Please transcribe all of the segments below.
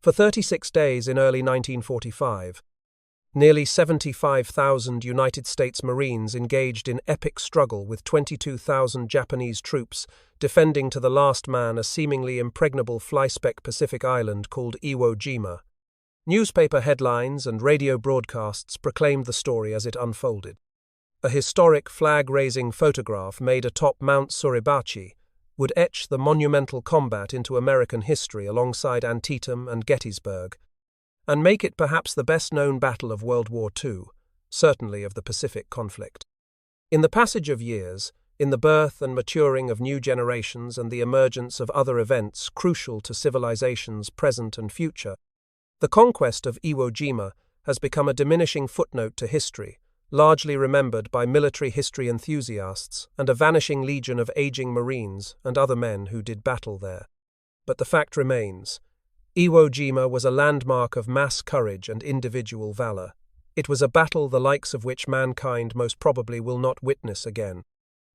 For 36 days in early 1945, nearly 75,000 United States Marines engaged in epic struggle with 22,000 Japanese troops defending to the last man a seemingly impregnable fly-speck Pacific island called Iwo Jima. Newspaper headlines and radio broadcasts proclaimed the story as it unfolded. A historic flag-raising photograph made atop Mount Suribachi would etch the monumental combat into American history alongside Antietam and Gettysburg, and make it perhaps the best-known battle of World War II, certainly of the Pacific conflict. In the passage of years, in the birth and maturing of new generations and the emergence of other events crucial to civilizations present and future, the conquest of Iwo Jima has become a diminishing footnote to history, largely remembered by military history enthusiasts and a vanishing legion of aging Marines and other men who did battle there. But the fact remains, Iwo Jima was a landmark of mass courage and individual valor. It was a battle the likes of which mankind most probably will not witness again.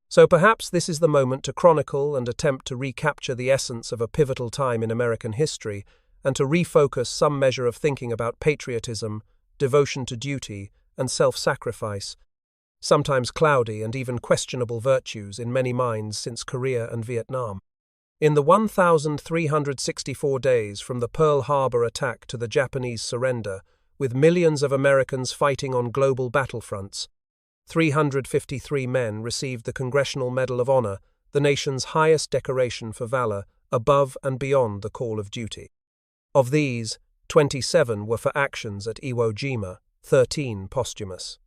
So perhaps this is the moment to chronicle and attempt to recapture the essence of a pivotal time in American history and to refocus some measure of thinking about patriotism, devotion to duty, and self-sacrifice, sometimes cloudy and even questionable virtues in many minds since Korea and Vietnam. In the 1,364 days from the Pearl Harbor attack to the Japanese surrender, with millions of Americans fighting on global battlefronts, 353 men received the Congressional Medal of Honor, the nation's highest decoration for valor, above and beyond the call of duty. Of these, 27 were for actions at Iwo Jima, 13 posthumous.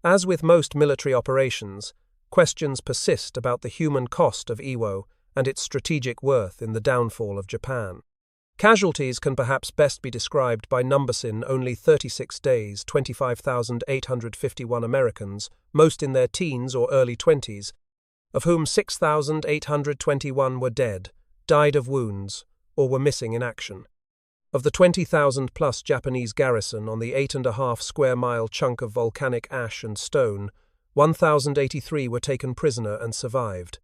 As with most military operations, questions persist about the human cost of Iwo and its strategic worth in the downfall of Japan. Casualties can perhaps best be described by numbers: in only 36 days, 25,851 Americans, most in their teens or early 20s, of whom 6,821 were dead, died of wounds, or were missing in action. Of the 20,000-plus Japanese garrison on the 8.5-square-mile chunk of volcanic ash and stone, 1,083 were taken prisoner and survived.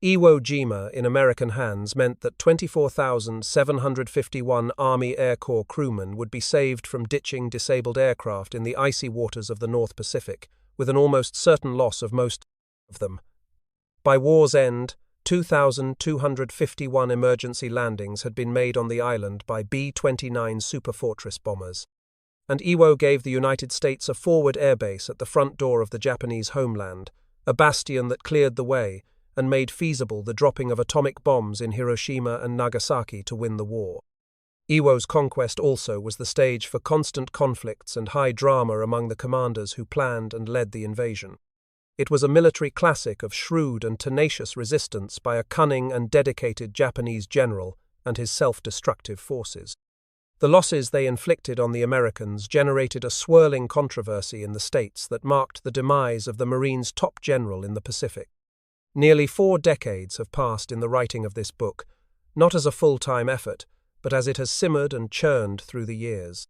Iwo Jima in American hands meant that 24,751 Army Air Corps crewmen would be saved from ditching disabled aircraft in the icy waters of the North Pacific, with an almost certain loss of most of them. By war's end, 2,251 emergency landings had been made on the island by B-29 Superfortress bombers, and Iwo gave the United States a forward airbase at the front door of the Japanese homeland, a bastion that cleared the way and made feasible the dropping of atomic bombs in Hiroshima and Nagasaki to win the war. Iwo's conquest also was the stage for constant conflicts and high drama among the commanders who planned and led the invasion. It was a military classic of shrewd and tenacious resistance by a cunning and dedicated Japanese general and his self-destructive forces. The losses they inflicted on the Americans generated a swirling controversy in the states that marked the demise of the Marines' top general in the Pacific. Nearly 4 decades have passed in the writing of this book, not as a full-time effort, but as it has simmered and churned through the years.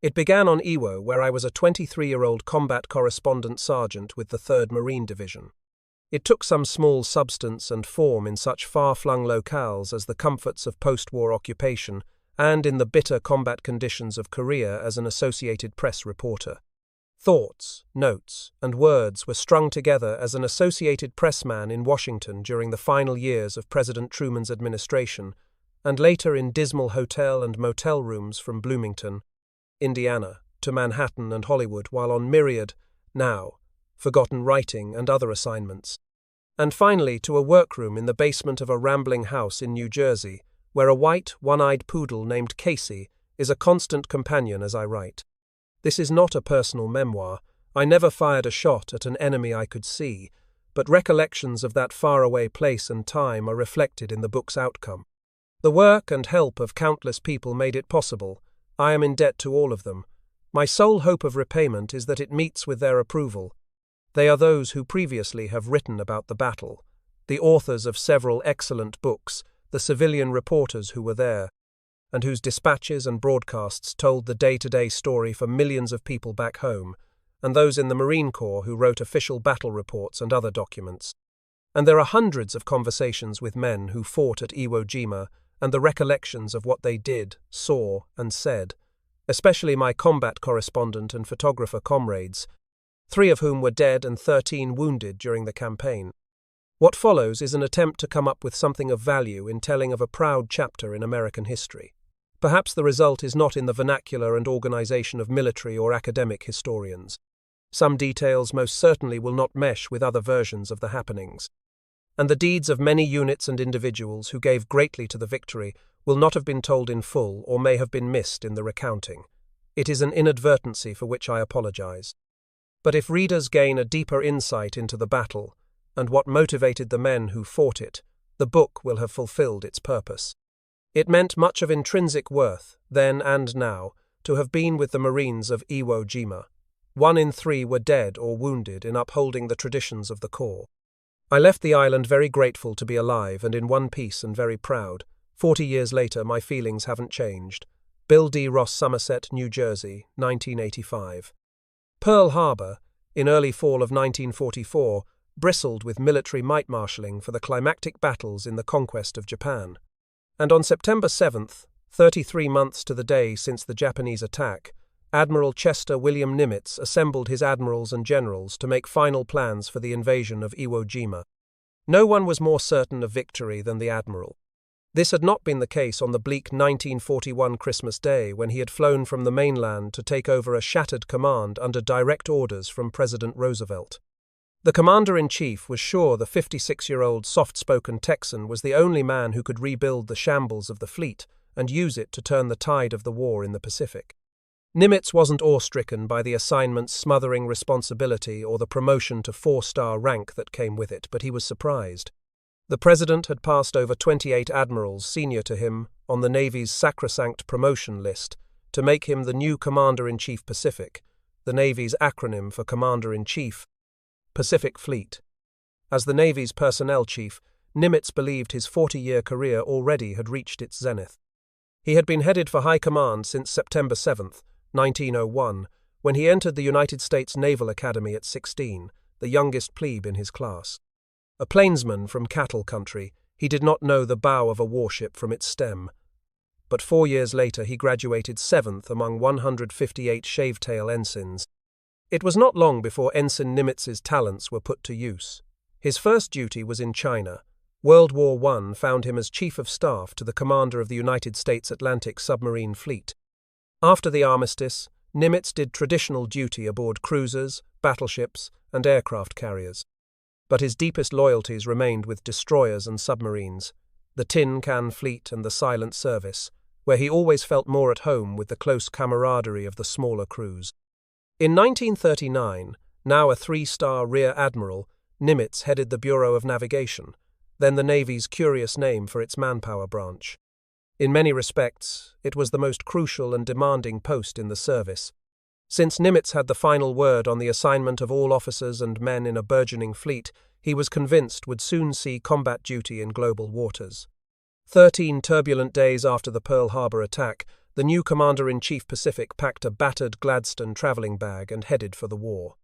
It began on Iwo, where I was a 23-year-old combat correspondent sergeant with the 3rd Marine Division. It took some small substance and form in such far-flung locales as the comforts of post-war occupation and in the bitter combat conditions of Korea as an Associated Press reporter. Thoughts, notes, and words were strung together as an Associated Press man in Washington during the final years of President Truman's administration, and later in dismal hotel and motel rooms from Bloomington, Indiana, to Manhattan and Hollywood, while on myriad, now forgotten writing and other assignments, and finally to a workroom in the basement of a rambling house in New Jersey, where a white, one-eyed poodle named Casey is a constant companion as I write. This is not a personal memoir. I never fired a shot at an enemy I could see, but recollections of that faraway place and time are reflected in the book's outcome. The work and help of countless people made it possible. I am in debt to all of them. My sole hope of repayment is that it meets with their approval. They are those who previously have written about the battle, the authors of several excellent books, the civilian reporters who were there, and whose dispatches and broadcasts told the day-to-day story for millions of people back home, and those in the Marine Corps who wrote official battle reports and other documents. And there are hundreds of conversations with men who fought at Iwo Jima and the recollections of what they did, saw, and said, especially my combat correspondent and photographer comrades, 3 of whom were dead and 13 wounded during the campaign. What follows is an attempt to come up with something of value in telling of a proud chapter in American history. Perhaps the result is not in the vernacular and organization of military or academic historians. Some details most certainly will not mesh with other versions of the happenings. And the deeds of many units and individuals who gave greatly to the victory will not have been told in full or may have been missed in the recounting. It is an inadvertency for which I apologize. But if readers gain a deeper insight into the battle and what motivated the men who fought it, the book will have fulfilled its purpose. It meant much of intrinsic worth, then and now, to have been with the Marines of Iwo Jima. 1 in 3 were dead or wounded in upholding the traditions of the Corps. I left the island very grateful to be alive and in one piece and very proud. 40 years later, my feelings haven't changed. Bill D. Ross, Somerset, New Jersey, 1985. Pearl Harbor, in early fall of 1944, bristled with military might-marshalling for the climactic battles in the conquest of Japan. And on September 7th, 33 months to the day since the Japanese attack, Admiral Chester William Nimitz assembled his admirals and generals to make final plans for the invasion of Iwo Jima. No one was more certain of victory than the admiral. This had not been the case on the bleak 1941 Christmas Day when he had flown from the mainland to take over a shattered command under direct orders from President Roosevelt. The commander-in-chief was sure the 56-year-old soft-spoken Texan was the only man who could rebuild the shambles of the fleet and use it to turn the tide of the war in the Pacific. Nimitz wasn't awe-stricken by the assignment's smothering responsibility or the promotion to 4-star rank that came with it, but he was surprised. The president had passed over 28 admirals senior to him on the Navy's sacrosanct promotion list to make him the new Commander-in-Chief Pacific, the Navy's acronym for Commander-in-Chief, Pacific Fleet. As the Navy's personnel chief, Nimitz believed his 40-year career already had reached its zenith. He had been headed for high command since September 7, 1901, when he entered the United States Naval Academy at 16, the youngest plebe in his class. A plainsman from cattle country, he did not know the bow of a warship from its stem. But 4 years later he graduated 7th among 158 shavetail ensigns. It was not long before Ensign Nimitz's talents were put to use. His first duty was in China. World War I found him as Chief of Staff to the commander of the United States Atlantic Submarine Fleet. After the armistice, Nimitz did traditional duty aboard cruisers, battleships, and aircraft carriers. But his deepest loyalties remained with destroyers and submarines, the Tin Can Fleet and the Silent Service, where he always felt more at home with the close camaraderie of the smaller crews. In 1939, now a 3-star Rear Admiral, Nimitz headed the Bureau of Navigation, then the Navy's curious name for its manpower branch. In many respects, it was the most crucial and demanding post in the service. Since Nimitz had the final word on the assignment of all officers and men in a burgeoning fleet, he was convinced would soon see combat duty in global waters. 13 turbulent days after the Pearl Harbor attack, the new Commander-in-Chief Pacific packed a battered Gladstone traveling bag and headed for the war.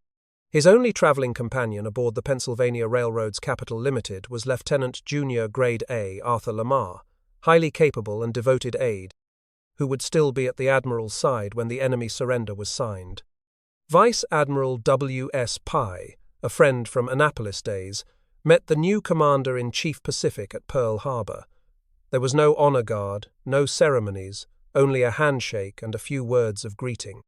His only traveling companion aboard the Pennsylvania Railroad's Capital Limited was Lieutenant Junior Grade A Arthur Lamar, highly capable and devoted aide, who would still be at the Admiral's side when the enemy surrender was signed. Vice Admiral W.S. Pye, a friend from Annapolis days, met the new Commander-in-Chief Pacific at Pearl Harbor. There was no honor guard, no ceremonies, only a handshake and a few words of greeting.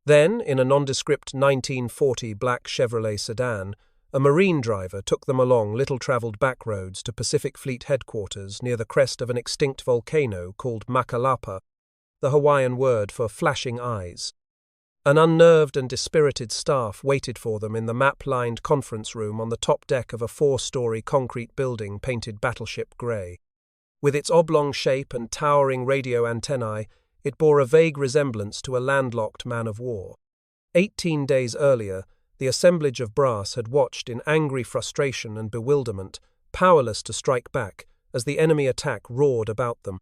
Then, in a nondescript 1940 black Chevrolet sedan, a marine driver took them along little-traveled back roads to Pacific Fleet headquarters near the crest of an extinct volcano called Makalapa, the Hawaiian word for flashing eyes. An unnerved and dispirited staff waited for them in the map-lined conference room on the top deck of a 4-story concrete building painted battleship grey. With its oblong shape and towering radio antennae, it bore a vague resemblance to a landlocked man-of-war. 18 days earlier, the assemblage of brass had watched in angry frustration and bewilderment, powerless to strike back, as the enemy attack roared about them.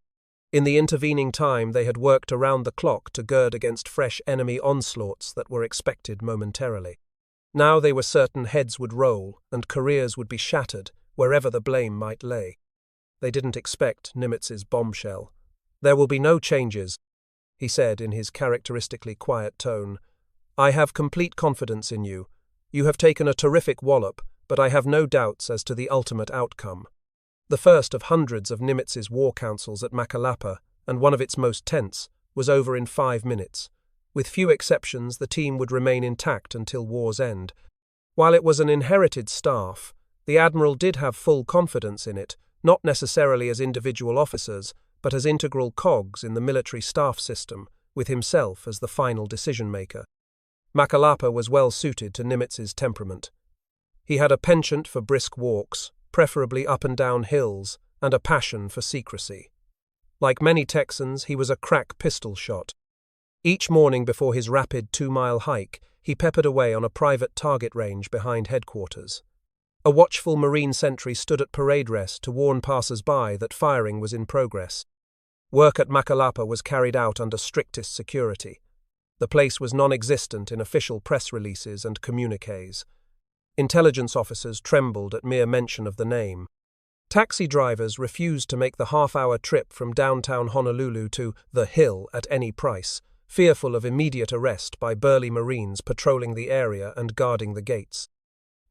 In the intervening time, they had worked around the clock to gird against fresh enemy onslaughts that were expected momentarily. Now they were certain heads would roll and careers would be shattered, wherever the blame might lay. They didn't expect Nimitz's bombshell. "There will be no changes," he said in his characteristically quiet tone. "I have complete confidence in you. You have taken a terrific wallop, but I have no doubts as to the ultimate outcome." The first of hundreds of Nimitz's war councils at Macalapa, and one of its most tense, was over in 5 minutes. With few exceptions, the team would remain intact until war's end. While it was an inherited staff, the Admiral did have full confidence in it, not necessarily as individual officers, but as integral cogs in the military staff system, with himself as the final decision-maker. Macalapa was well suited to Nimitz's temperament. He had a penchant for brisk walks, preferably up and down hills, and a passion for secrecy. Like many Texans, he was a crack pistol shot. Each morning before his rapid 2-mile hike, he peppered away on a private target range behind headquarters. A watchful Marine sentry stood at parade rest to warn passers-by that firing was in progress. Work at Macalapa was carried out under strictest security. The place was non-existent in official press releases and communiques. Intelligence officers trembled at mere mention of the name. Taxi drivers refused to make the half-hour trip from downtown Honolulu to the Hill at any price, fearful of immediate arrest by burly Marines patrolling the area and guarding the gates.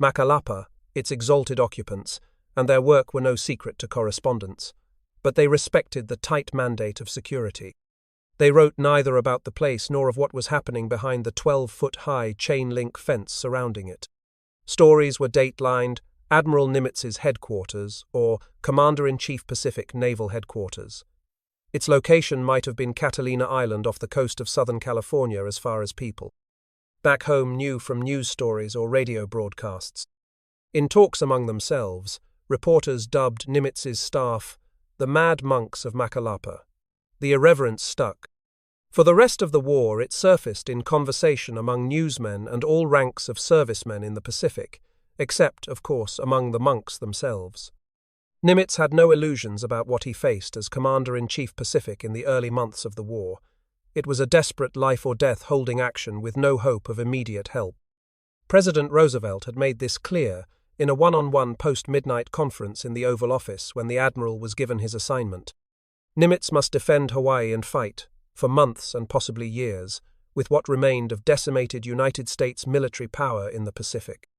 Macalapa, its exalted occupants, and their work were no secret to correspondents, but they respected the tight mandate of security. They wrote neither about the place nor of what was happening behind the 12-foot-high chain-link fence surrounding it. Stories were datelined Admiral Nimitz's headquarters or Commander-in-Chief Pacific Naval Headquarters. Its location might have been Catalina Island off the coast of Southern California as far as people back home knew from news stories or radio broadcasts. In talks among themselves, reporters dubbed Nimitz's staff the Mad Monks of Macalapa. The irreverence stuck. For the rest of the war, it surfaced in conversation among newsmen and all ranks of servicemen in the Pacific, except, of course, among the monks themselves. Nimitz had no illusions about what he faced as Commander-in-Chief Pacific in the early months of the war. It was a desperate life-or-death holding action with no hope of immediate help. President Roosevelt had made this clear in a one-on-one post-midnight conference in the Oval Office when the Admiral was given his assignment. Nimitz must defend Hawaii and fight, for months and possibly years, with what remained of decimated United States military power in the Pacific.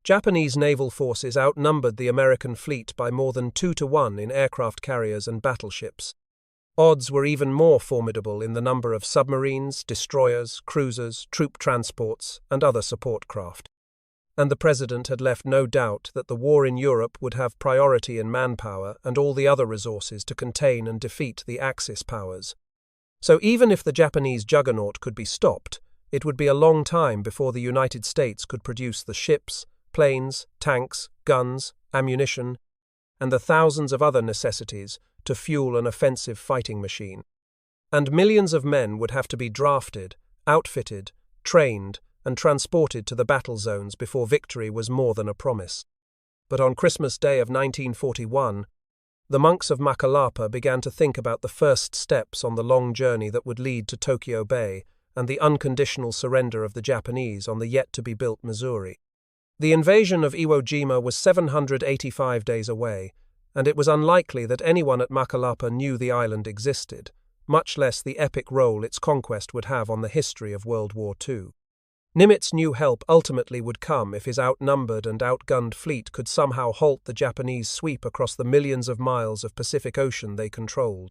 Japanese naval forces outnumbered the American fleet by more than 2-to-1 in aircraft carriers and battleships. Odds were even more formidable in the number of submarines, destroyers, cruisers, troop transports, and other support craft. And the President had left no doubt that the war in Europe would have priority in manpower and all the other resources to contain and defeat the Axis powers. So even if the Japanese juggernaut could be stopped, it would be a long time before the United States could produce the ships, planes, tanks, guns, ammunition, and the thousands of other necessities to fuel an offensive fighting machine. And millions of men would have to be drafted, outfitted, trained, and transported to the battle zones before victory was more than a promise. But on Christmas Day of 1941, the monks of Macalapa began to think about the first steps on the long journey that would lead to Tokyo Bay and the unconditional surrender of the Japanese on the yet-to-be-built Missouri. The invasion of Iwo Jima was 785 days away, and it was unlikely that anyone at Macalapa knew the island existed, much less the epic role its conquest would have on the history of World War II. Nimitz knew help ultimately would come if his outnumbered and outgunned fleet could somehow halt the Japanese sweep across the millions of miles of Pacific Ocean they controlled.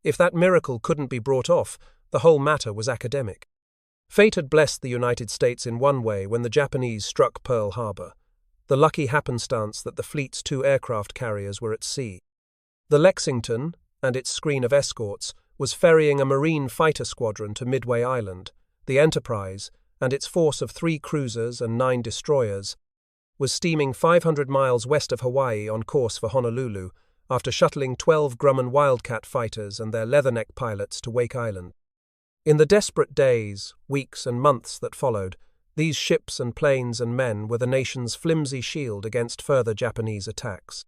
If that miracle couldn't be brought off, the whole matter was academic. Fate had blessed the United States in one way when the Japanese struck Pearl Harbor, the lucky happenstance that the fleet's 2 aircraft carriers were at sea. The Lexington, and its screen of escorts, was ferrying a Marine fighter squadron to Midway Island. The Enterprise, and its force of 3 cruisers and 9 destroyers, was steaming 500 miles west of Hawaii on course for Honolulu after shuttling 12 Grumman Wildcat fighters and their Leatherneck pilots to Wake Island. In the desperate days, weeks, and months that followed, these ships and planes and men were the nation's flimsy shield against further Japanese attacks.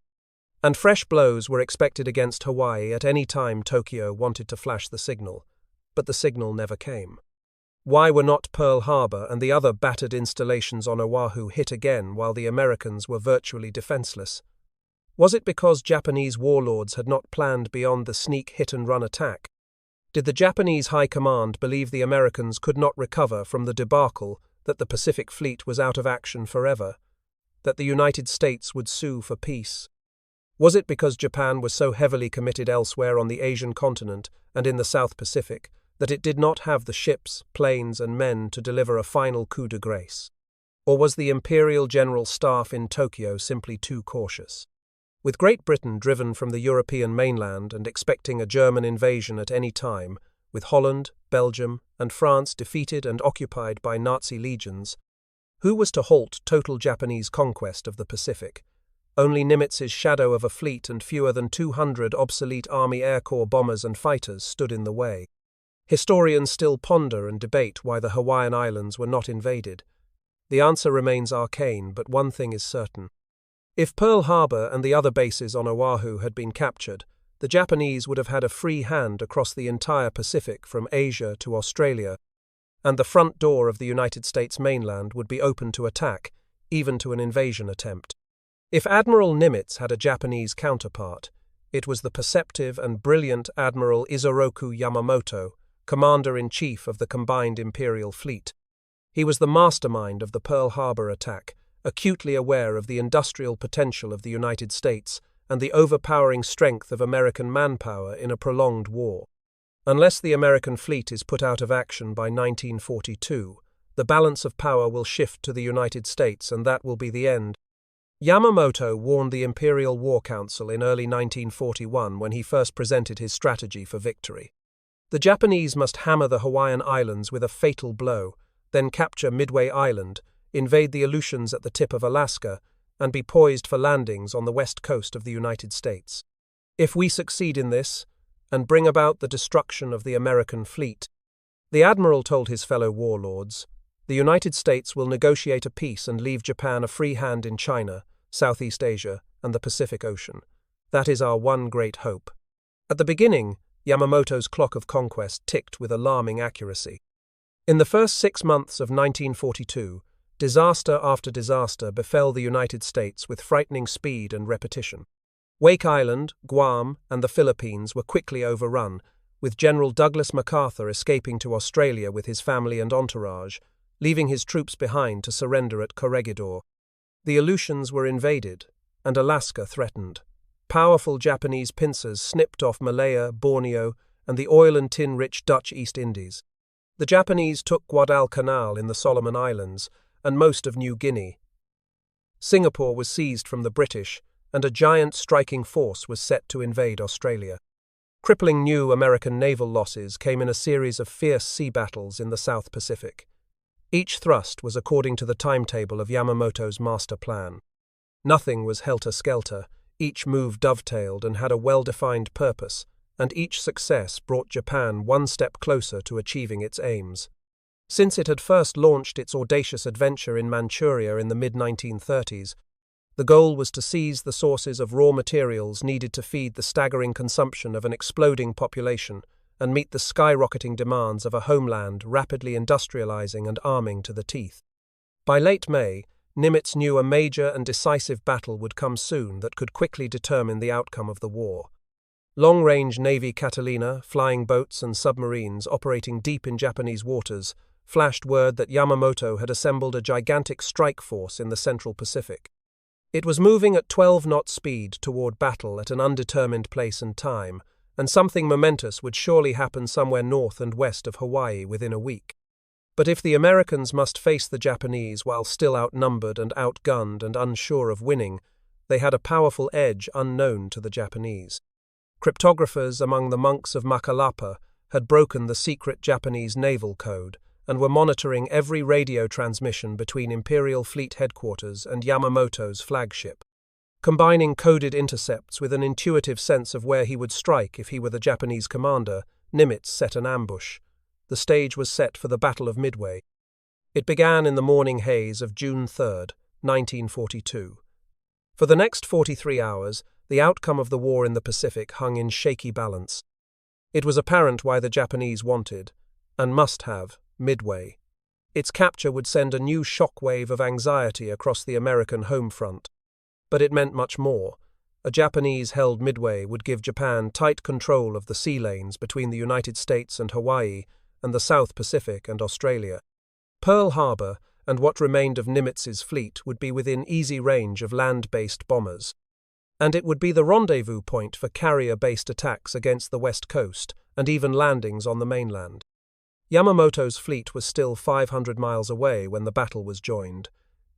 And fresh blows were expected against Hawaii at any time Tokyo wanted to flash the signal, but the signal never came. Why were not Pearl Harbor and the other battered installations on Oahu hit again while the Americans were virtually defenseless? Was it because Japanese warlords had not planned beyond the sneak hit-and-run attack? Did the Japanese High Command believe the Americans could not recover from the debacle, that the Pacific Fleet was out of action forever, that the United States would sue for peace? Was it because Japan was so heavily committed elsewhere on the Asian continent and in the South Pacific that it did not have the ships, planes, and men to deliver a final coup de grace? Or was the Imperial General Staff in Tokyo simply too cautious? With Great Britain driven from the European mainland and expecting a German invasion at any time, with Holland, Belgium, and France defeated and occupied by Nazi legions, who was to halt total Japanese conquest of the Pacific? Only Nimitz's shadow of a fleet and fewer than 200 obsolete Army Air Corps bombers and fighters stood in the way. Historians still ponder and debate why the Hawaiian Islands were not invaded. The answer remains arcane, but one thing is certain. If Pearl Harbor and the other bases on Oahu had been captured, the Japanese would have had a free hand across the entire Pacific from Asia to Australia, and the front door of the United States mainland would be open to attack, even to an invasion attempt. If Admiral Nimitz had a Japanese counterpart, it was the perceptive and brilliant Admiral Isoroku Yamamoto, Commander-in-Chief of the combined Imperial Fleet. He was the mastermind of the Pearl Harbor attack, acutely aware of the industrial potential of the United States and the overpowering strength of American manpower in a prolonged war. Unless the American fleet is put out of action by 1942, the balance of power will shift to the United States, and that will be the end. Yamamoto warned the Imperial War Council in early 1941 when he first presented his strategy for victory. The Japanese must hammer the Hawaiian Islands with a fatal blow, then capture Midway Island, invade the Aleutians at the tip of Alaska, and be poised for landings on the west coast of the United States. If we succeed in this, and bring about the destruction of the American fleet, the admiral told his fellow warlords, the United States will negotiate a peace and leave Japan a free hand in China, Southeast Asia, and the Pacific Ocean. That is our one great hope. At the beginning, Yamamoto's clock of conquest ticked with alarming accuracy. In the first 6 months of 1942, disaster after disaster befell the United States with frightening speed and repetition. Wake Island, Guam, and the Philippines were quickly overrun, with General Douglas MacArthur escaping to Australia with his family and entourage, leaving his troops behind to surrender at Corregidor. The Aleutians were invaded, and Alaska threatened. Powerful Japanese pincers snipped off Malaya, Borneo, and the oil and tin-rich Dutch East Indies. The Japanese took Guadalcanal in the Solomon Islands, and most of New Guinea. Singapore was seized from the British, and a giant striking force was set to invade Australia. Crippling new American naval losses came in a series of fierce sea battles in the South Pacific. Each thrust was according to the timetable of Yamamoto's master plan. Nothing was helter-skelter, each move dovetailed and had a well-defined purpose, and each success brought Japan one step closer to achieving its aims. Since it had first launched its audacious adventure in Manchuria in the mid-1930s, the goal was to seize the sources of raw materials needed to feed the staggering consumption of an exploding population and meet the skyrocketing demands of a homeland rapidly industrializing and arming to the teeth. By late May, Nimitz knew a major and decisive battle would come soon that could quickly determine the outcome of the war. Long-range Navy Catalina, flying boats and submarines operating deep in Japanese waters, flashed word that Yamamoto had assembled a gigantic strike force in the Central Pacific. It was moving at 12-knot speed toward battle at an undetermined place and time, and something momentous would surely happen somewhere north and west of Hawaii within a week. But if the Americans must face the Japanese while still outnumbered and outgunned and unsure of winning, they had a powerful edge unknown to the Japanese. Cryptographers among the monks of Makalapa had broken the secret Japanese naval code and were monitoring every radio transmission between Imperial Fleet Headquarters and Yamamoto's flagship. Combining coded intercepts with an intuitive sense of where he would strike if he were the Japanese commander, Nimitz set an ambush. The stage was set for the Battle of Midway. It began in the morning haze of June 3, 1942. For the next 43 hours, the outcome of the war in the Pacific hung in shaky balance. It was apparent why the Japanese wanted, and must have, Midway. Its capture would send a new shockwave of anxiety across the American home front. But it meant much more. a Japanese-held Midway would give Japan tight control of the sea lanes between the United States and Hawaii and the South Pacific and Australia. Pearl Harbor and what remained of Nimitz's fleet would be within easy range of land-based bombers, and it would be the rendezvous point for carrier-based attacks against the west coast and even landings on the mainland. Yamamoto's fleet was still 500 miles away when the battle was joined.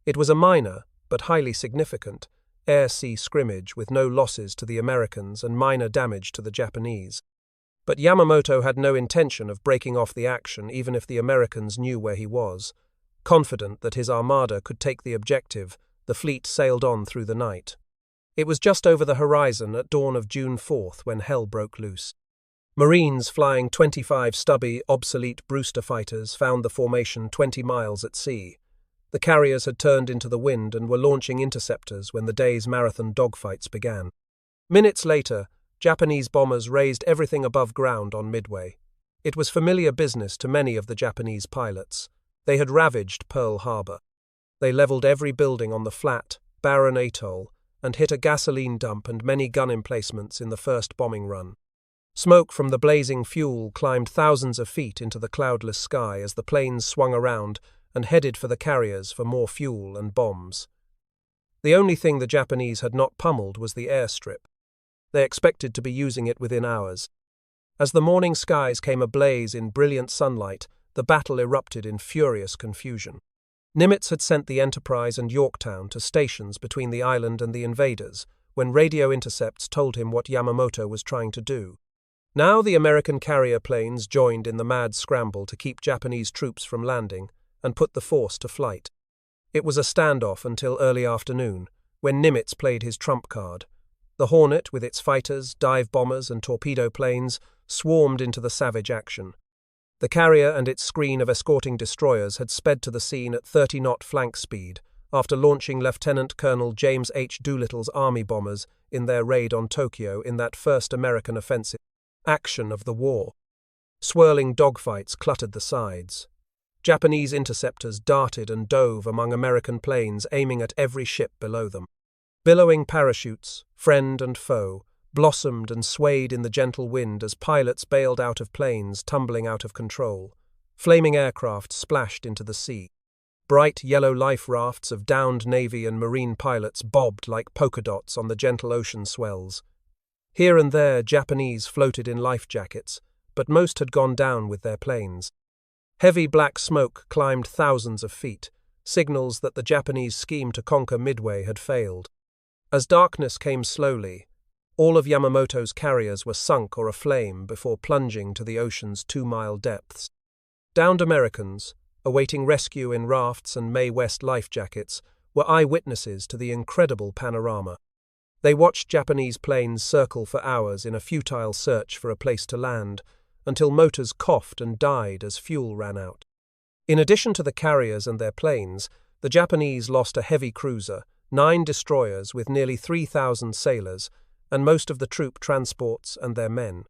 It was a minor, but highly significant, air-sea scrimmage with no losses to the Americans and minor damage to the Japanese. But Yamamoto had no intention of breaking off the action even if the Americans knew where he was. Confident that his armada could take the objective, the fleet sailed on through the night. It was just over the horizon at dawn of June 4th when hell broke loose. Marines flying 25 stubby, obsolete Brewster fighters found the formation 20 miles at sea. The carriers had turned into the wind and were launching interceptors when the day's marathon dogfights began. Minutes later, Japanese bombers raised everything above ground on Midway. It was familiar business to many of the Japanese pilots. They had ravaged Pearl Harbor. They leveled every building on the flat, barren atoll and hit a gasoline dump and many gun emplacements in the first bombing run. Smoke from the blazing fuel climbed thousands of feet into the cloudless sky as the planes swung around and headed for the carriers for more fuel and bombs. The only thing the Japanese had not pummeled was the airstrip. They expected to be using it within hours. As the morning skies came ablaze in brilliant sunlight, the battle erupted in furious confusion. Nimitz had sent the Enterprise and Yorktown to stations between the island and the invaders, when radio intercepts told him what Yamamoto was trying to do. Now the American carrier planes joined in the mad scramble to keep Japanese troops from landing and put the force to flight. It was a standoff until early afternoon, when Nimitz played his trump card. The Hornet, with its fighters, dive bombers and torpedo planes, swarmed into the savage action. The carrier and its screen of escorting destroyers had sped to the scene at 30-knot flank speed after launching Lieutenant Colonel James H. Doolittle's Army bombers in their raid on Tokyo in that first American offensive action of the war. Swirling dogfights cluttered the sides. Japanese interceptors darted and dove among American planes, aiming at every ship below them. Billowing parachutes, friend and foe, blossomed and swayed in the gentle wind as pilots bailed out of planes tumbling out of control. Flaming aircraft splashed into the sea. Bright yellow life rafts of downed Navy and Marine pilots bobbed like polka dots on the gentle ocean swells. Here and there, Japanese floated in life jackets, but most had gone down with their planes. Heavy black smoke climbed thousands of feet, signals that the Japanese scheme to conquer Midway had failed. As darkness came slowly, all of Yamamoto's carriers were sunk or aflame before plunging to the ocean's 2-mile depths. Downed Americans, awaiting rescue in rafts and Mae West life jackets, were eyewitnesses to the incredible panorama. They watched Japanese planes circle for hours in a futile search for a place to land, until motors coughed and died as fuel ran out. In addition to the carriers and their planes, the Japanese lost a heavy cruiser, 9 destroyers with nearly 3,000 sailors, and most of the troop transports and their men.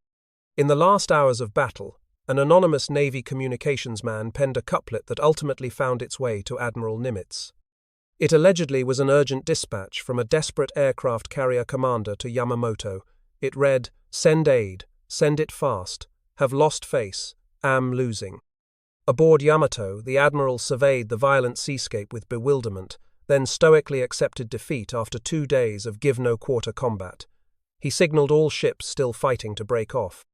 In the last hours of battle, an anonymous Navy communications man penned a couplet that ultimately found its way to Admiral Nimitz. It allegedly was an urgent dispatch from a desperate aircraft carrier commander to Yamamoto. It read, "Send aid, send it fast, have lost face, am losing." Aboard Yamato, the admiral surveyed the violent seascape with bewilderment, then stoically accepted defeat after 2 days of give-no-quarter combat. He signaled all ships still fighting to break off.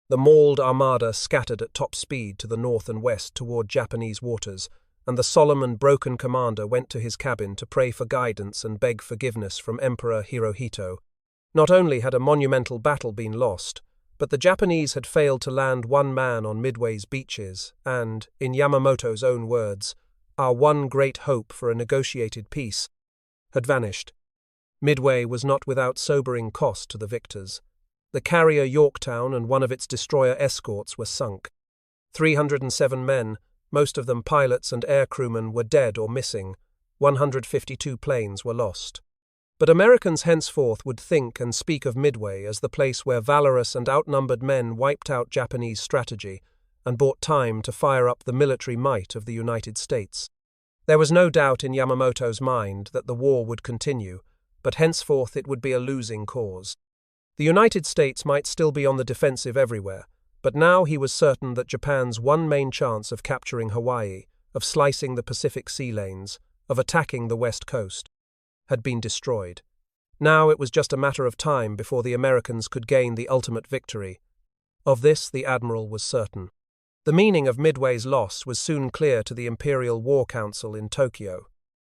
The mauled armada scattered at top speed to the north and west toward Japanese waters, and the solemn and broken commander went to his cabin to pray for guidance and beg forgiveness from Emperor Hirohito. Not only had a monumental battle been lost, but the Japanese had failed to land one man on Midway's beaches and, in Yamamoto's own words, our one great hope for a negotiated peace, had vanished. Midway was not without sobering cost to the victors. The carrier Yorktown and one of its destroyer escorts were sunk. 307 men, most of them pilots and air crewmen, were dead or missing. 152 planes were lost. But Americans henceforth would think and speak of Midway as the place where valorous and outnumbered men wiped out Japanese strategy and bought time to fire up the military might of the United States. There was no doubt in Yamamoto's mind that the war would continue, but henceforth it would be a losing cause. The United States might still be on the defensive everywhere, but now he was certain that Japan's one main chance of capturing Hawaii, of slicing the Pacific sea lanes, of attacking the west coast, had been destroyed. Now it was just a matter of time before the Americans could gain the ultimate victory. Of this the admiral was certain. The meaning of Midway's loss was soon clear to the Imperial War Council in Tokyo.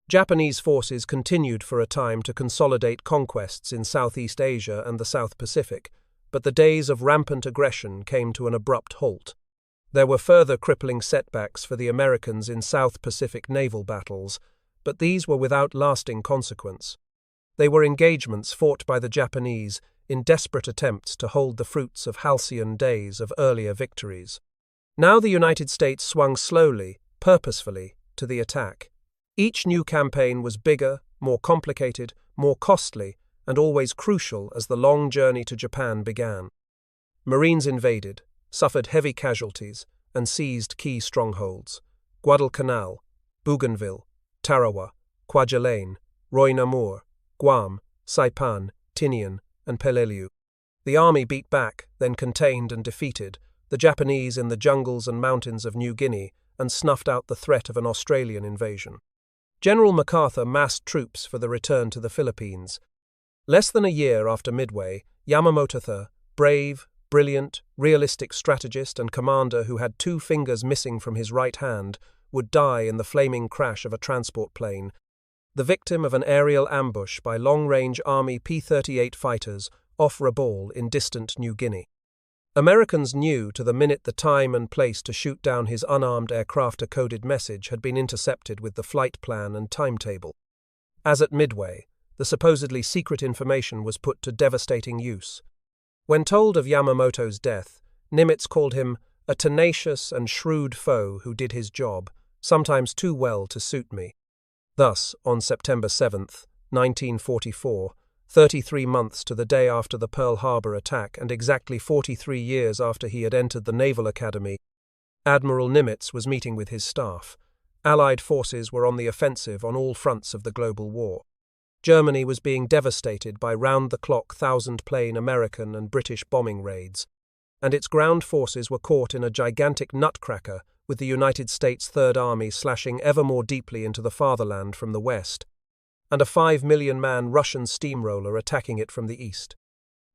Japanese forces continued for a time to consolidate conquests in Southeast Asia and the South Pacific, but the days of rampant aggression came to an abrupt halt. There were further crippling setbacks for the Americans in South Pacific naval battles, but these were without lasting consequence. They were engagements fought by the Japanese in desperate attempts to hold the fruits of halcyon days of earlier victories. Now the United States swung slowly, purposefully, to the attack. Each new campaign was bigger, more complicated, more costly, and always crucial as the long journey to Japan began. Marines invaded, suffered heavy casualties, and seized key strongholds: Guadalcanal, Bougainville, Tarawa, Kwajalein, Roy Namur, Guam, Saipan, Tinian, and Peleliu. The army beat back, then contained and defeated the Japanese in the jungles and mountains of New Guinea and snuffed out the threat of an Australian invasion. General MacArthur massed troops for the return to the Philippines. Less than a year after Midway, Yamamoto, brave, brilliant, realistic strategist and commander who had 2 fingers missing from his right hand, would die in the flaming crash of a transport plane, the victim of an aerial ambush by long-range Army P-38 fighters off Rabaul in distant New Guinea. Americans knew to the minute the time and place to shoot down his unarmed aircraft a coded message had been intercepted with the flight plan and timetable. As at Midway, the supposedly secret information was put to devastating use. When told of Yamamoto's death, Nimitz called him a tenacious and shrewd foe who did his job, sometimes too well to suit me. Thus, on September 7, 1944, 33 months to the day after the Pearl Harbor attack and exactly 43 years after he had entered the Naval Academy, Admiral Nimitz was meeting with his staff. Allied forces were on the offensive on all fronts of the global war. Germany was being devastated by round-the-clock 1,000-plane American and British bombing raids, and its ground forces were caught in a gigantic nutcracker with the United States Third Army slashing ever more deeply into the fatherland from the west, and a 5-million-man Russian steamroller attacking it from the east.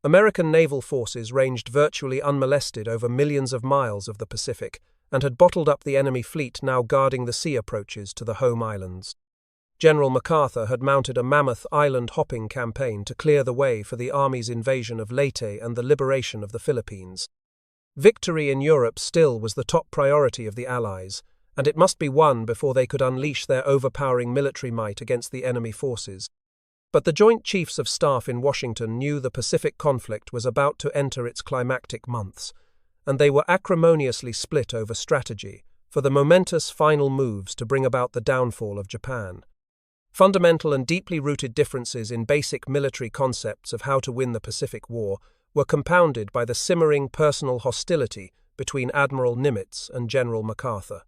American naval forces ranged virtually unmolested over millions of miles of the Pacific and had bottled up the enemy fleet now guarding the sea approaches to the home islands. General MacArthur had mounted a mammoth island-hopping campaign to clear the way for the Army's invasion of Leyte and the liberation of the Philippines. Victory in Europe still was the top priority of the Allies, and it must be won before they could unleash their overpowering military might against the enemy forces. But the Joint Chiefs of Staff in Washington knew the Pacific conflict was about to enter its climactic months, and they were acrimoniously split over strategy for the momentous final moves to bring about the downfall of Japan. Fundamental and deeply rooted differences in basic military concepts of how to win the Pacific War were compounded by the simmering personal hostility between Admiral Nimitz and General MacArthur.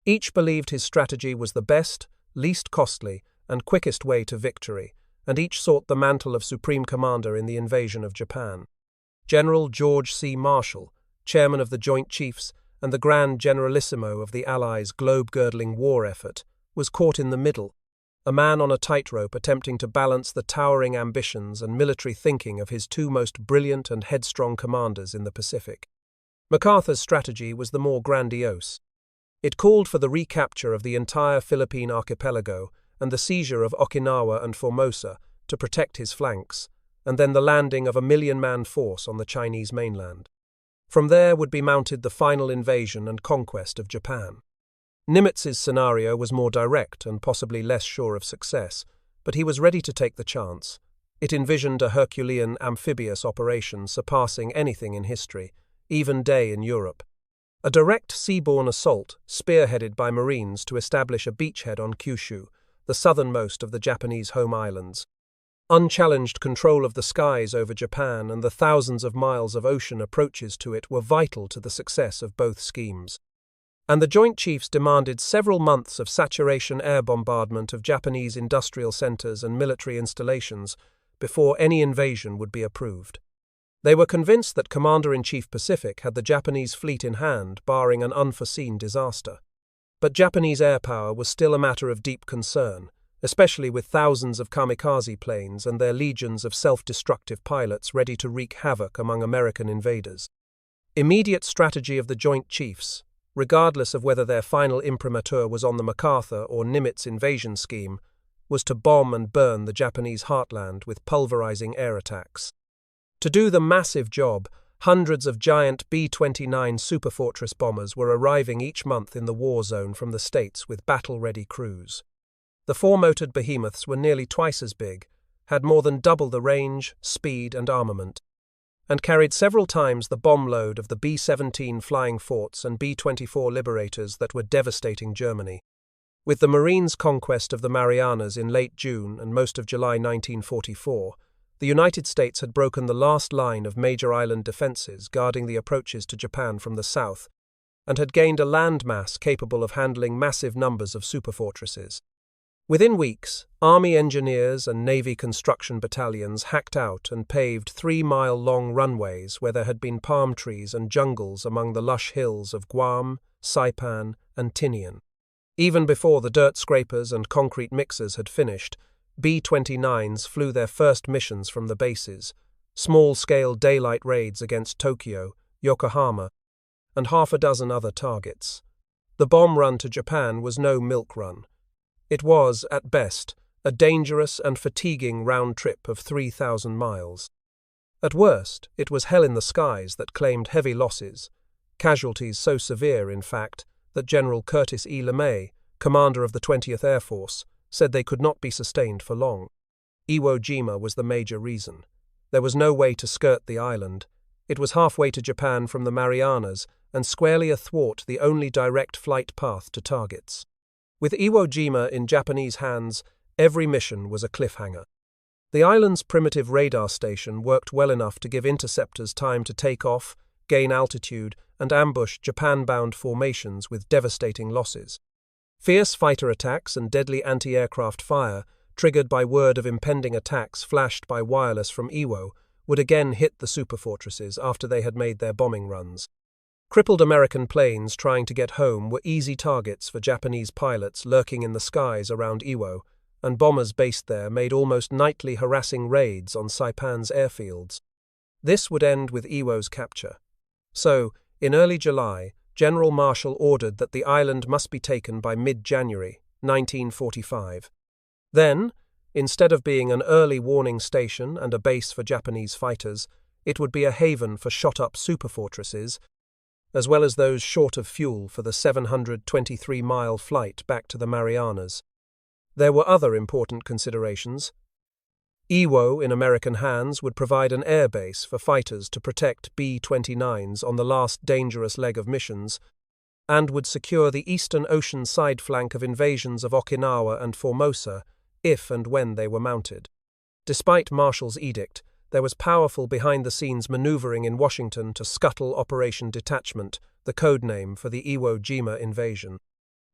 Each believed his strategy was the best, least costly, and quickest way to victory, and each sought the mantle of supreme commander in the invasion of Japan. General George C. Marshall, chairman of the Joint Chiefs and the Grand Generalissimo of the Allies' globe-girdling war effort, was caught in the middle, a man on a tightrope attempting to balance the towering ambitions and military thinking of his 2 most brilliant and headstrong commanders in the Pacific. MacArthur's strategy was the more grandiose. It called for the recapture of the entire Philippine archipelago and the seizure of Okinawa and Formosa to protect his flanks, and then the landing of a 1-million-man force on the Chinese mainland. From there would be mounted the final invasion and conquest of Japan. Nimitz's scenario was more direct and possibly less sure of success, but he was ready to take the chance. It envisioned a Herculean amphibious operation surpassing anything in history, even day in Europe. A direct seaborne assault spearheaded by Marines to establish a beachhead on Kyushu, the southernmost of the Japanese home islands. Unchallenged control of the skies over Japan and the thousands of miles of ocean approaches to it were vital to the success of both schemes. and the Joint Chiefs demanded several months of saturation air bombardment of Japanese industrial centers and military installations before any invasion would be approved. They were convinced that Commander-in-Chief Pacific had the Japanese fleet in hand, barring an unforeseen disaster. But Japanese air power was still a matter of deep concern, especially with thousands of kamikaze planes and their legions of self-destructive pilots ready to wreak havoc among American invaders. Immediate strategy of the Joint Chiefs, regardless of whether their final imprimatur was on the MacArthur or Nimitz invasion scheme, was to bomb and burn the Japanese heartland with pulverizing air attacks. To do the massive job, hundreds of giant B-29 Superfortress bombers were arriving each month in the war zone from the States with battle-ready crews. The four-motored behemoths were nearly twice as big, had more than double the range, speed, and armament, and carried several times the bomb load of the B-17 Flying Forts and B-24 Liberators that were devastating Germany. With the Marines' conquest of the Marianas in late June and most of July 1944, the United States had broken the last line of major island defenses guarding the approaches to Japan from the south, and had gained a landmass capable of handling massive numbers of superfortresses. Within weeks, Army engineers and Navy construction battalions hacked out and paved 3-mile-long runways where there had been palm trees and jungles among the lush hills of Guam, Saipan, and Tinian. Even before the dirt scrapers and concrete mixers had finished, B-29s flew their first missions from the bases, small-scale daylight raids against Tokyo, Yokohama, and half a dozen other targets. The bomb run to Japan was no milk run. It was, at best, a dangerous and fatiguing round trip of 3,000 miles. At worst, it was hell in the skies that claimed heavy losses, casualties so severe, in fact, that General Curtis E. LeMay, commander of the 20th Air Force, said they could not be sustained for long. Iwo Jima was the major reason. There was no way to skirt the island. It was halfway to Japan from the Marianas and squarely athwart the only direct flight path to targets. With Iwo Jima in Japanese hands, every mission was a cliffhanger. The island's primitive radar station worked well enough to give interceptors time to take off, gain altitude, and ambush Japan-bound formations with devastating losses. Fierce fighter attacks and deadly anti-aircraft fire, triggered by word of impending attacks flashed by wireless from Iwo, would again hit the superfortresses after they had made their bombing runs. Crippled American planes trying to get home were easy targets for Japanese pilots lurking in the skies around Iwo, and bombers based there made almost nightly harassing raids on Saipan's airfields. This would end with Iwo's capture. So, in early July, General Marshall ordered that the island must be taken by mid-January 1945. Then, instead of being an early warning station and a base for Japanese fighters, it would be a haven for shot-up superfortresses, as well as those short of fuel for the 723-mile flight back to the Marianas. There were other important considerations. Iwo, in American hands, would provide an air base for fighters to protect B-29s on the last dangerous leg of missions, and would secure the eastern ocean side flank of invasions of Okinawa and Formosa, if and when they were mounted. Despite Marshall's edict, there was powerful behind-the-scenes maneuvering in Washington to scuttle Operation Detachment, the codename for the Iwo Jima invasion.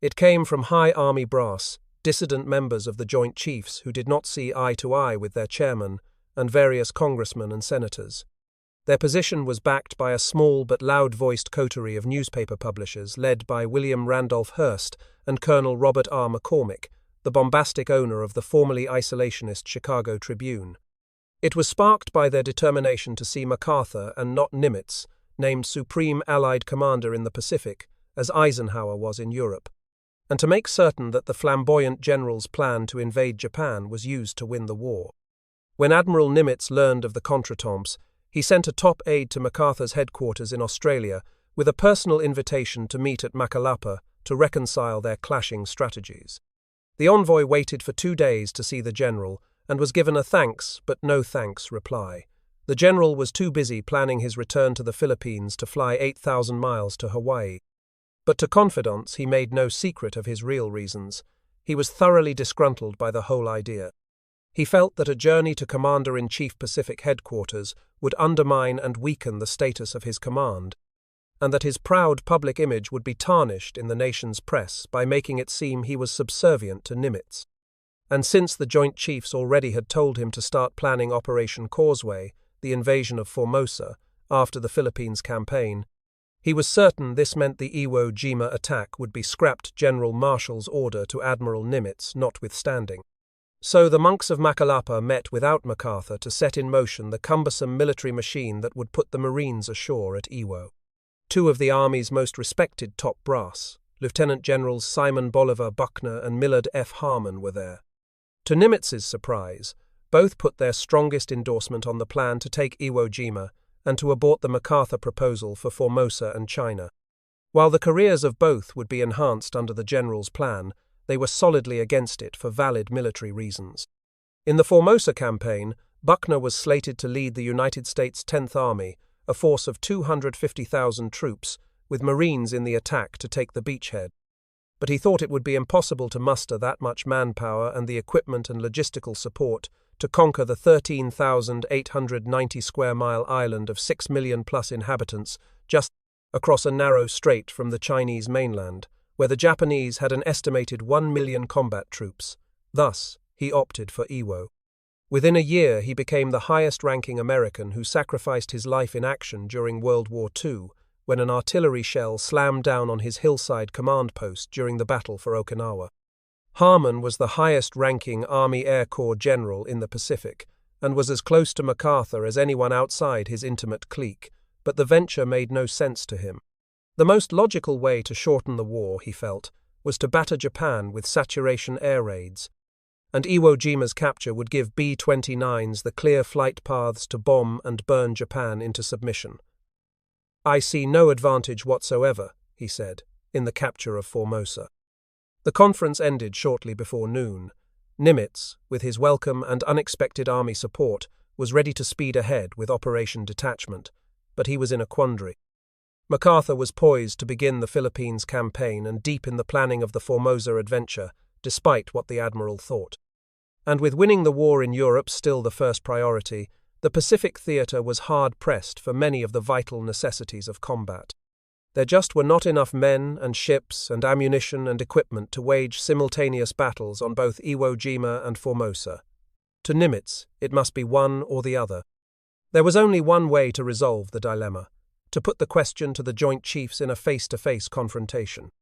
It came from high army brass, dissident members of the Joint Chiefs who did not see eye to eye with their chairman, and various congressmen and senators. Their position was backed by a small but loud-voiced coterie of newspaper publishers led by William Randolph Hearst and Colonel Robert R. McCormick, the bombastic owner of the formerly isolationist Chicago Tribune. It was sparked by their determination to see MacArthur and not Nimitz, named Supreme Allied Commander in the Pacific, as Eisenhower was in Europe, and to make certain that the flamboyant general's plan to invade Japan was used to win the war. When Admiral Nimitz learned of the contretemps, he sent a top aide to MacArthur's headquarters in Australia with a personal invitation to meet at Makalapa to reconcile their clashing strategies. The envoy waited for 2 days to see the general, and was given a thanks but no thanks reply. The general was too busy planning his return to the Philippines to fly 8,000 miles to Hawaii. But to confidants he made no secret of his real reasons. He was thoroughly disgruntled by the whole idea. He felt that a journey to Commander-in-Chief Pacific headquarters would undermine and weaken the status of his command. and that his proud public image would be tarnished in the nation's press by making it seem he was subservient to Nimitz. And since the Joint Chiefs already had told him to start planning Operation Causeway, the invasion of Formosa, after the Philippines campaign, he was certain this meant the Iwo Jima attack would be scrapped General Marshall's order to Admiral Nimitz notwithstanding. So the monks of Macalapa met without MacArthur to set in motion the cumbersome military machine that would put the Marines ashore at Iwo. Two of the Army's most respected top brass, Lieutenant Generals Simon Bolivar Buckner and Millard F. Harmon, were there. To Nimitz's surprise, both put their strongest endorsement on the plan to take Iwo Jima and to abort the MacArthur proposal for Formosa and China. While the careers of both would be enhanced under the general's plan, they were solidly against it for valid military reasons. In the Formosa campaign, Buckner was slated to lead the United States 10th Army, a force of 250,000 troops, with Marines in the attack to take the beachhead. But he thought it would be impossible to muster that much manpower and the equipment and logistical support to conquer the 13,890 square mile island of 6 million plus inhabitants just across a narrow strait from the Chinese mainland, where the Japanese had an estimated 1 million combat troops. Thus, he opted for Iwo. Within a year, he became the highest-ranking American who sacrificed his life in action during World War II, when an artillery shell slammed down on his hillside command post during the battle for Okinawa. Harmon was the highest-ranking Army Air Corps general in the Pacific, and was as close to MacArthur as anyone outside his intimate clique, but the venture made no sense to him. The most logical way to shorten the war, he felt, was to batter Japan with saturation air raids, and Iwo Jima's capture would give B-29s the clear flight paths to bomb and burn Japan into submission. "I see no advantage whatsoever," he said, in the capture of Formosa. The conference ended shortly before noon. Nimitz, with his welcome and unexpected army support, was ready to speed ahead with Operation Detachment, but he was in a quandary. MacArthur was poised to begin the Philippines campaign and deep in the planning of the Formosa adventure, despite what the admiral thought. And with winning the war in Europe still the first priority, the Pacific theatre was hard-pressed for many of the vital necessities of combat. There just were not enough men and ships and ammunition and equipment to wage simultaneous battles on both Iwo Jima and Formosa. To Nimitz, it must be one or the other. There was only one way to resolve the dilemma: to put the question to the Joint Chiefs in a face-to-face confrontation.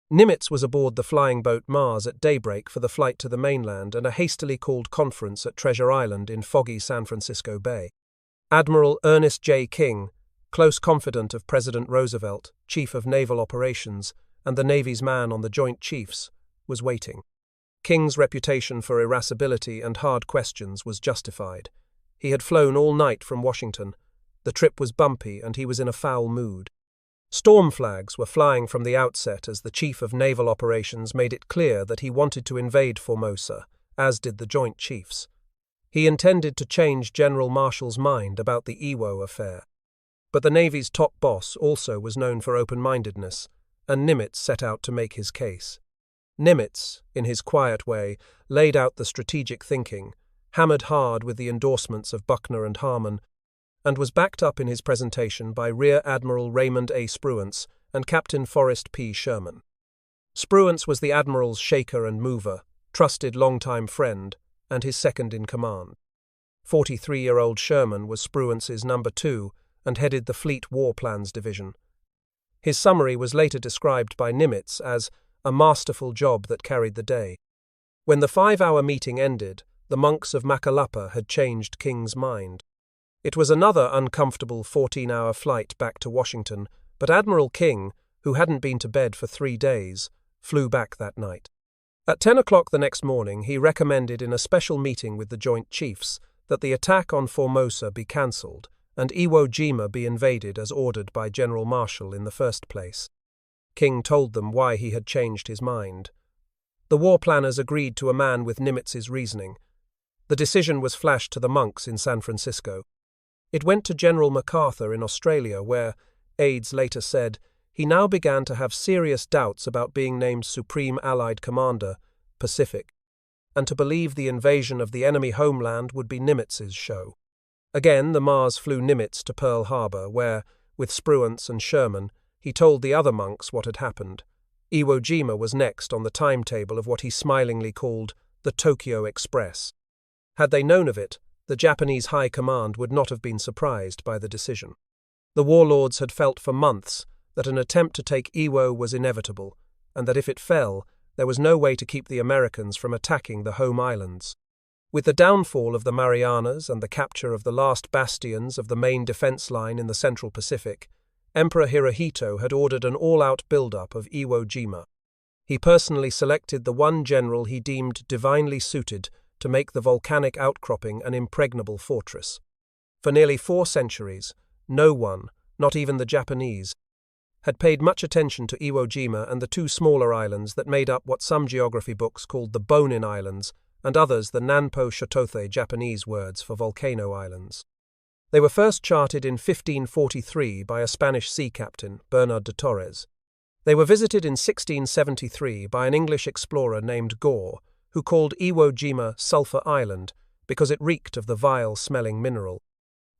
Nimitz was aboard the flying boat Mars at daybreak for the flight to the mainland and a hastily called conference at Treasure Island in foggy San Francisco Bay. Admiral Ernest J. King, close confidant of President Roosevelt, Chief of Naval Operations, and the Navy's man on the Joint Chiefs, was waiting. King's reputation for irascibility and hard questions was justified. He had flown all night from Washington. The trip was bumpy and he was in a foul mood. Storm flags were flying from the outset as the Chief of Naval Operations made it clear that he wanted to invade Formosa, as did the Joint Chiefs. He intended to change General Marshall's mind about the Iwo affair. But the Navy's top boss also was known for open-mindedness, and Nimitz set out to make his case. Nimitz, in his quiet way, laid out the strategic thinking, hammered hard with the endorsements of Buckner and Harmon, and was backed up in his presentation by Rear Admiral Raymond A. Spruance and Captain Forrest P. Sherman. Spruance was the Admiral's shaker and mover, trusted longtime friend, and his second-in-command. 43-year-old Sherman was Spruance's number 2 and headed the Fleet War Plans Division. His summary was later described by Nimitz as a masterful job that carried the day. When the 5-hour meeting ended, the monks of Macalapa had changed King's mind. It was another uncomfortable 14-hour flight back to Washington, but Admiral King, who hadn't been to bed for 3 days, flew back that night. At 10 o'clock the next morning, he recommended in a special meeting with the Joint Chiefs that the attack on Formosa be cancelled and Iwo Jima be invaded as ordered by General Marshall in the first place. King told them why he had changed his mind. The war planners agreed to a man with Nimitz's reasoning. The decision was flashed to the monks in San Francisco. It went to General MacArthur in Australia, where, aides later said, he now began to have serious doubts about being named Supreme Allied Commander, Pacific, and to believe the invasion of the enemy homeland would be Nimitz's show. Again, the Mars flew Nimitz to Pearl Harbor, where, with Spruance and Sherman, he told the other monks what had happened. Iwo Jima was next on the timetable of what he smilingly called the Tokyo Express. Had they known of it, the Japanese High Command would not have been surprised by the decision. The warlords had felt for months that an attempt to take Iwo was inevitable, and that if it fell, there was no way to keep the Americans from attacking the home islands. With the downfall of the Marianas and the capture of the last bastions of the main defense line in the Central Pacific, Emperor Hirohito had ordered an all-out build-up of Iwo Jima. He personally selected the one general he deemed divinely suited to make the volcanic outcropping an impregnable fortress. For nearly 4 centuries, no one, not even the Japanese, had paid much attention to Iwo Jima and the 2 smaller islands that made up what some geography books called the Bonin Islands and others the Nanpo Shotothe Japanese words for volcano islands. They were first charted in 1543 by a Spanish sea captain, Bernard de Torres. They were visited in 1673 by an English explorer named Gore, who called Iwo Jima Sulphur Island because it reeked of the vile-smelling mineral.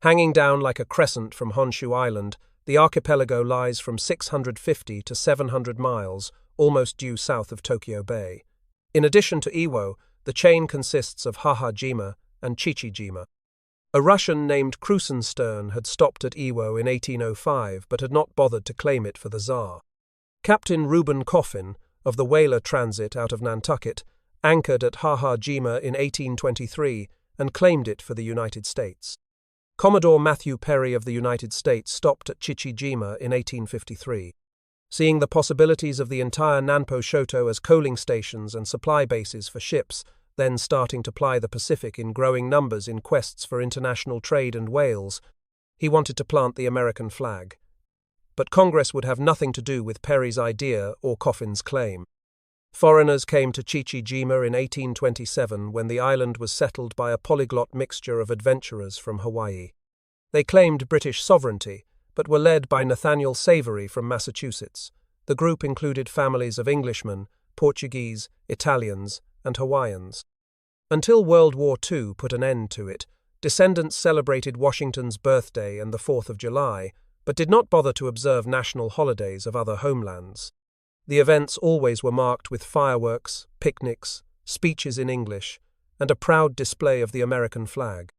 Hanging down like a crescent from Honshu Island, the archipelago lies from 650 to 700 miles, almost due south of Tokyo Bay. In addition to Iwo, the chain consists of Haha-jima and Chichi-jima. A Russian named Krusenstern had stopped at Iwo in 1805 but had not bothered to claim it for the Tsar. Captain Reuben Coffin, of the whaler transit out of Nantucket, anchored at Haha-jima in 1823 and claimed it for the United States. Commodore Matthew Perry of the United States stopped at Chichi-jima in 1853. Seeing the possibilities of the entire Nanpo Shoto as coaling stations and supply bases for ships, then starting to ply the Pacific in growing numbers in quests for international trade and whales, he wanted to plant the American flag. But Congress would have nothing to do with Perry's idea or Coffin's claim. Foreigners came to Chichi-jima in 1827 when the island was settled by a polyglot mixture of adventurers from Hawaii. They claimed British sovereignty, but were led by Nathaniel Savory from Massachusetts. The group included families of Englishmen, Portuguese, Italians, and Hawaiians. Until World War II put an end to it, descendants celebrated Washington's birthday and the 4th of July, but did not bother to observe national holidays of other homelands. The events always were marked with fireworks, picnics, speeches in English, and a proud display of the American flag.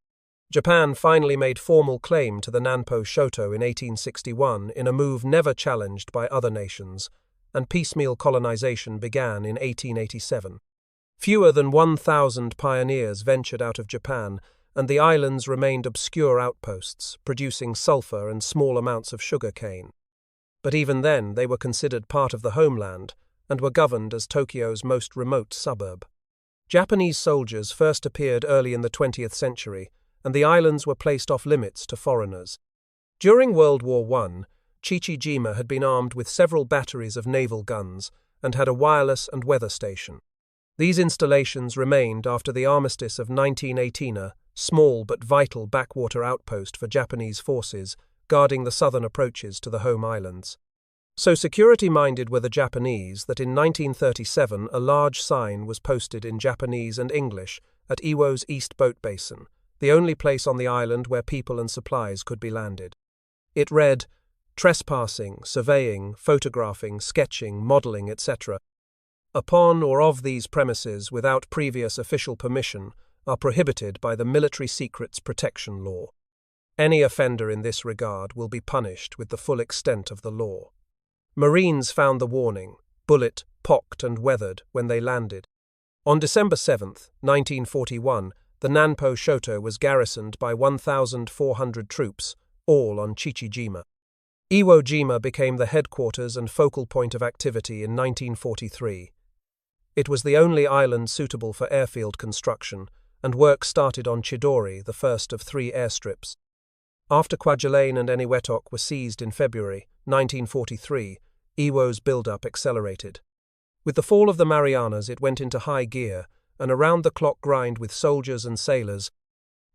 Japan finally made formal claim to the Nanpo Shoto in 1861 in a move never challenged by other nations, and piecemeal colonization began in 1887. Fewer than 1,000 pioneers ventured out of Japan, and the islands remained obscure outposts, producing sulfur and small amounts of sugar cane. But even then, they were considered part of the homeland and were governed as Tokyo's most remote suburb. Japanese soldiers first appeared early in the 20th century, and the islands were placed off limits to foreigners. During World War I, Chichi-jima had been armed with several batteries of naval guns and had a wireless and weather station. These installations remained after the armistice of 1918, a small but vital backwater outpost for Japanese forces guarding the southern approaches to the home islands. So security-minded were the Japanese that in 1937 a large sign was posted in Japanese and English at Iwo's East Boat Basin, the only place on the island where people and supplies could be landed. It read, "Trespassing, surveying, photographing, sketching, modelling, etc. upon or of these premises without previous official permission are prohibited by the Military Secrets Protection Law. Any offender in this regard will be punished with the full extent of the law." Marines found the warning, bullet, pocked and weathered, when they landed. On December 7, 1941, the Nanpo Shoto was garrisoned by 1,400 troops, all on Chichi-jima. Iwo Jima became the headquarters and focal point of activity in 1943. It was the only island suitable for airfield construction, and work started on Chidori, the first of 3 airstrips. After Kwajalein and Eniwetok were seized in February 1943, Iwo's build-up accelerated. With the fall of the Marianas, it went into high gear, an around-the-clock grind with soldiers and sailors,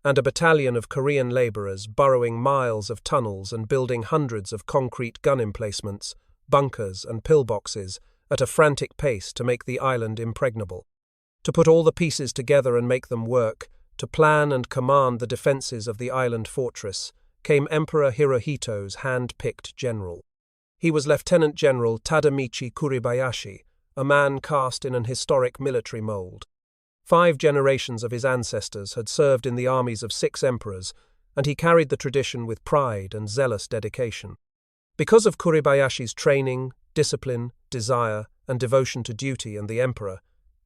and a battalion of Korean labourers burrowing miles of tunnels and building hundreds of concrete gun emplacements, bunkers and pillboxes at a frantic pace to make the island impregnable. To put all the pieces together and make them work, to plan and command the defences of the island fortress, came Emperor Hirohito's hand-picked general. He was Lieutenant General Tadamichi Kuribayashi, a man cast in an historic military mold. 5 generations of his ancestors had served in the armies of 6 emperors, and he carried the tradition with pride and zealous dedication. Because of Kuribayashi's training, discipline, desire, and devotion to duty and the emperor,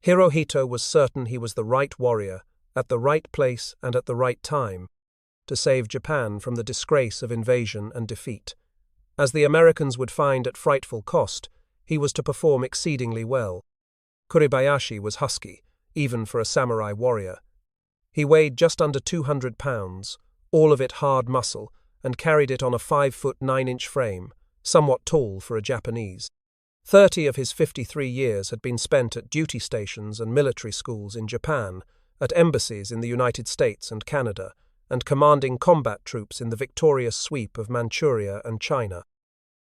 Hirohito was certain he was the right warrior, at the right place and at the right time, to save Japan from the disgrace of invasion and defeat. As the Americans would find at frightful cost, he was to perform exceedingly well. Kuribayashi was husky, even for a samurai warrior. He weighed just under 200 pounds, all of it hard muscle, and carried it on a 5-foot 9-inch frame, somewhat tall for a Japanese. 30 of his 53 years had been spent at duty stations and military schools in Japan, at embassies in the United States and Canada, and commanding combat troops in the victorious sweep of Manchuria and China.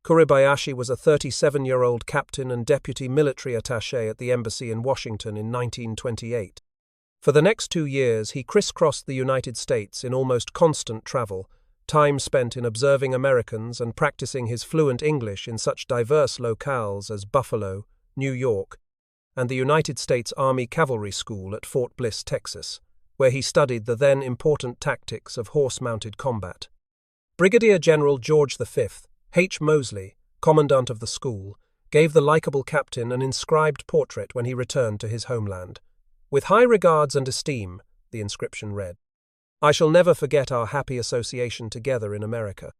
Kuribayashi was a 37-year-old captain and deputy military attaché at the embassy in Washington in 1928. For the next 2 years, he crisscrossed the United States in almost constant travel, time spent in observing Americans and practicing his fluent English in such diverse locales as Buffalo, New York, and the United States Army Cavalry School at Fort Bliss, Texas, where he studied the then important tactics of horse-mounted combat. Brigadier General George V. H. Moseley, commandant of the school, gave the likable captain an inscribed portrait when he returned to his homeland. "With high regards and esteem," the inscription read, "I shall never forget our happy association together in America.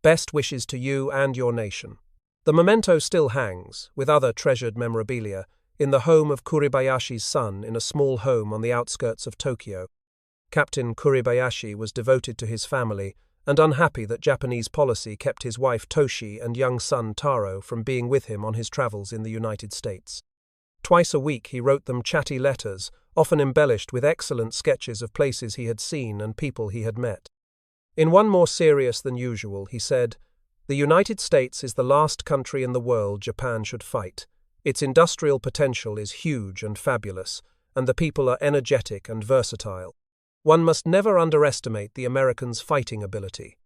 Best wishes to you and your nation." The memento still hangs, with other treasured memorabilia, in the home of Kuribayashi's son in a small home on the outskirts of Tokyo. Captain Kuribayashi was devoted to his family and unhappy that Japanese policy kept his wife Toshi and young son Taro from being with him on his travels in the United States. Twice a week he wrote them chatty letters, often embellished with excellent sketches of places he had seen and people he had met. In one more serious than usual, he said, "The United States is the last country in the world Japan should fight. Its industrial potential is huge and fabulous, and the people are energetic and versatile. One must never underestimate the Americans' fighting ability."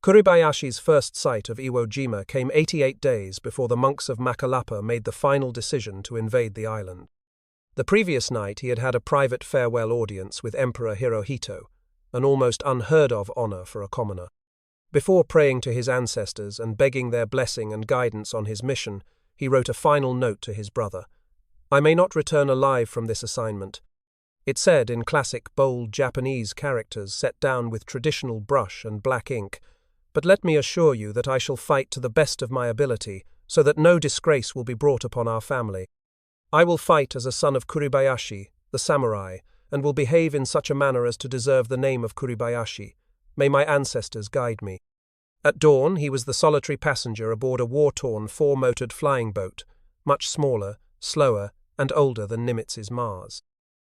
Kuribayashi's first sight of Iwo Jima came 88 days before the monks of Makalapa made the final decision to invade the island. The previous night he had had a private farewell audience with Emperor Hirohito, an almost unheard-of honor for a commoner. Before praying to his ancestors and begging their blessing and guidance on his mission, he wrote a final note to his brother. "I may not return alive from this assignment." It said in classic, bold Japanese characters set down with traditional brush and black ink, "But let me assure you that I shall fight to the best of my ability, so that no disgrace will be brought upon our family. I will fight as a son of Kuribayashi, the samurai, and will behave in such a manner as to deserve the name of Kuribayashi. May my ancestors guide me." At dawn, he was the solitary passenger aboard a war-torn 4-motored flying boat, much smaller, slower, and older than Nimitz's Mars.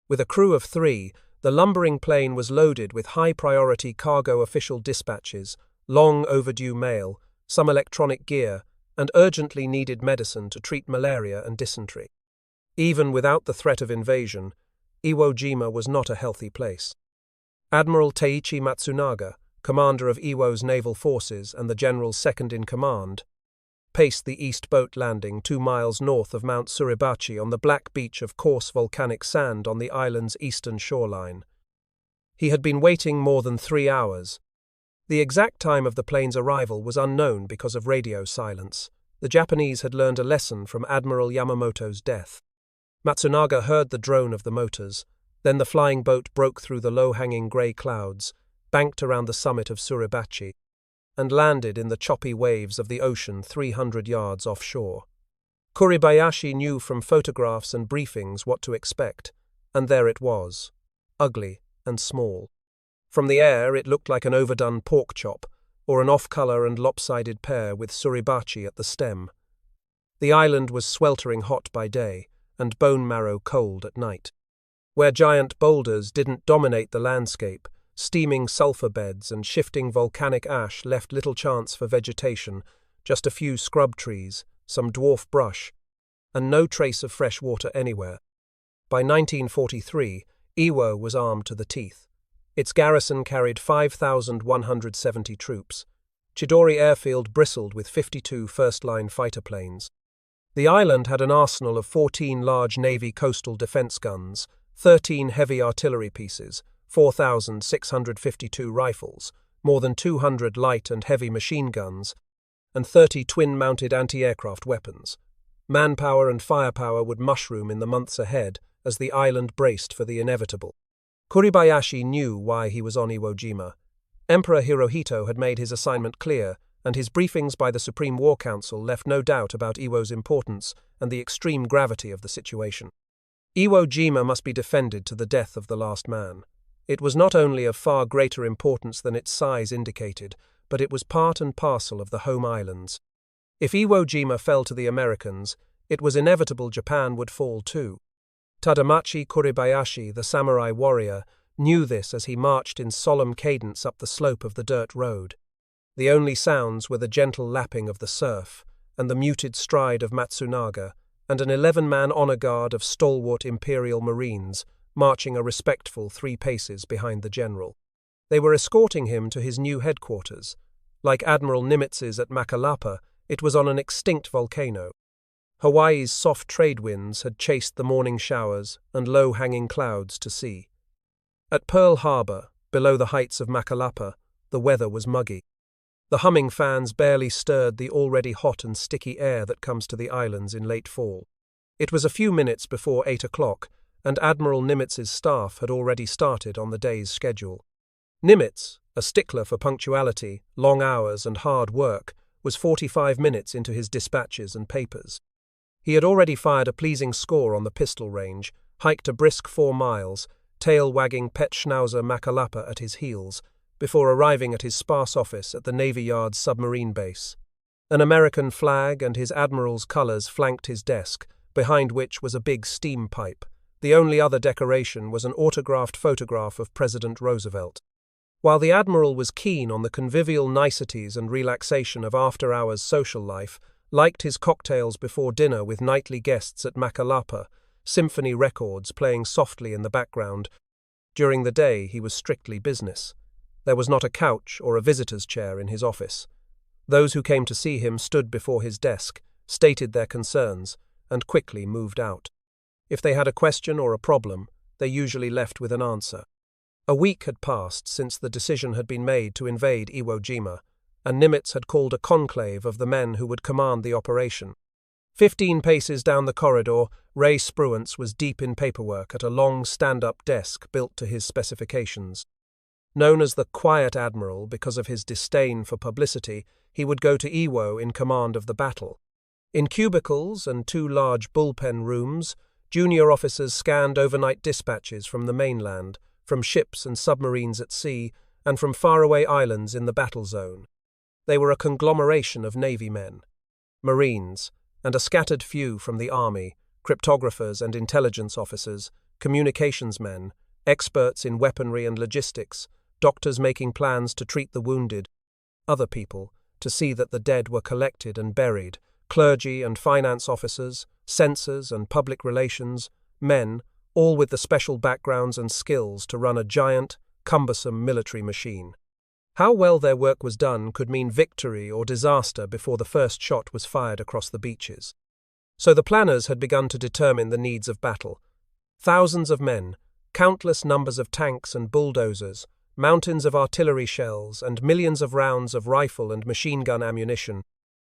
With a crew of 3, the lumbering plane was loaded with high-priority cargo official dispatches, long overdue mail, some electronic gear, and urgently needed medicine to treat malaria and dysentery. Even without the threat of invasion, Iwo Jima was not a healthy place. Admiral Teiichi Matsunaga, commander of Iwo's naval forces and the general's second-in-command, paced the east boat landing 2 miles north of Mount Suribachi on the black beach of coarse volcanic sand on the island's eastern shoreline. He had been waiting more than 3 hours. The exact time of the plane's arrival was unknown because of radio silence. The Japanese had learned a lesson from Admiral Yamamoto's death. Matsunaga heard the drone of the motors. Then the flying boat broke through the low-hanging grey clouds, banked around the summit of Suribachi, and landed in the choppy waves of the ocean 300 yards offshore. Kuribayashi knew from photographs and briefings what to expect, and there it was, ugly and small. From the air it looked like an overdone pork chop, or an off-colour and lopsided pear with Suribachi at the stem. The island was sweltering hot by day, and bone-marrow cold at night. Where giant boulders didn't dominate the landscape, steaming sulphur beds and shifting volcanic ash left little chance for vegetation, just a few scrub trees, some dwarf brush, and no trace of fresh water anywhere. By 1943, Iwo was armed to the teeth. Its garrison carried 5,170 troops. Chidori Airfield bristled with 52 first-line fighter planes. The island had an arsenal of 14 large Navy coastal defense guns, 13 heavy artillery pieces, 4,652 rifles, more than 200 light and heavy machine guns, and 30 twin-mounted anti-aircraft weapons. Manpower and firepower would mushroom in the months ahead as the island braced for the inevitable. Kuribayashi knew why he was on Iwo Jima. Emperor Hirohito had made his assignment clear, and his briefings by the Supreme War Council left no doubt about Iwo's importance and the extreme gravity of the situation. Iwo Jima must be defended to the death of the last man. It was not only of far greater importance than its size indicated, but it was part and parcel of the home islands. If Iwo Jima fell to the Americans, it was inevitable Japan would fall too. Tadamachi Kuribayashi, the samurai warrior, knew this as he marched in solemn cadence up the slope of the dirt road. The only sounds were the gentle lapping of the surf and the muted stride of Matsunaga, and an 11-man honor guard of stalwart Imperial Marines, marching a respectful 3 paces behind the general. They were escorting him to his new headquarters. Like Admiral Nimitz's at Makalapa, it was on an extinct volcano. Hawaii's soft trade winds had chased the morning showers and low-hanging clouds to sea. At Pearl Harbor, below the heights of Makalapa, the weather was muggy. The humming fans barely stirred the already hot and sticky air that comes to the islands in late fall. It was a few minutes before 8 o'clock, and Admiral Nimitz's staff had already started on the day's schedule. Nimitz, a stickler for punctuality, long hours, and hard work, was 45 minutes into his dispatches and papers. He had already fired a pleasing score on the pistol range, hiked a brisk 4 miles, tail-wagging pet schnauzer Makalapa at his heels, before arriving at his sparse office at the Navy Yard's submarine base. An American flag and his admiral's colors flanked his desk, behind which was a big steam pipe. The only other decoration was an autographed photograph of President Roosevelt. While the admiral was keen on the convivial niceties and relaxation of after-hours social life, liked his cocktails before dinner with nightly guests at Makalapa, symphony records playing softly in the background, during the day he was strictly business. There was not a couch or a visitor's chair in his office. Those who came to see him stood before his desk, stated their concerns, and quickly moved out. If they had a question or a problem, they usually left with an answer. A week had passed since the decision had been made to invade Iwo Jima, and Nimitz had called a conclave of the men who would command the operation. 15 paces down the corridor, Ray Spruance was deep in paperwork at a long stand-up desk built to his specifications. Known as the Quiet Admiral because of his disdain for publicity, he would go to Iwo in command of the battle. In cubicles and 2 large bullpen rooms, junior officers scanned overnight dispatches from the mainland, from ships and submarines at sea, and from faraway islands in the battle zone. They were a conglomeration of Navy men, Marines, and a scattered few from the Army, cryptographers and intelligence officers, communications men, experts in weaponry and logistics, doctors making plans to treat the wounded, other people to see that the dead were collected and buried, clergy and finance officers, censors and public relations, men, all with the special backgrounds and skills to run a giant, cumbersome military machine. How well their work was done could mean victory or disaster before the first shot was fired across the beaches. So the planners had begun to determine the needs of battle. Thousands of men, countless numbers of tanks and bulldozers, mountains of artillery shells, and millions of rounds of rifle and machine gun ammunition.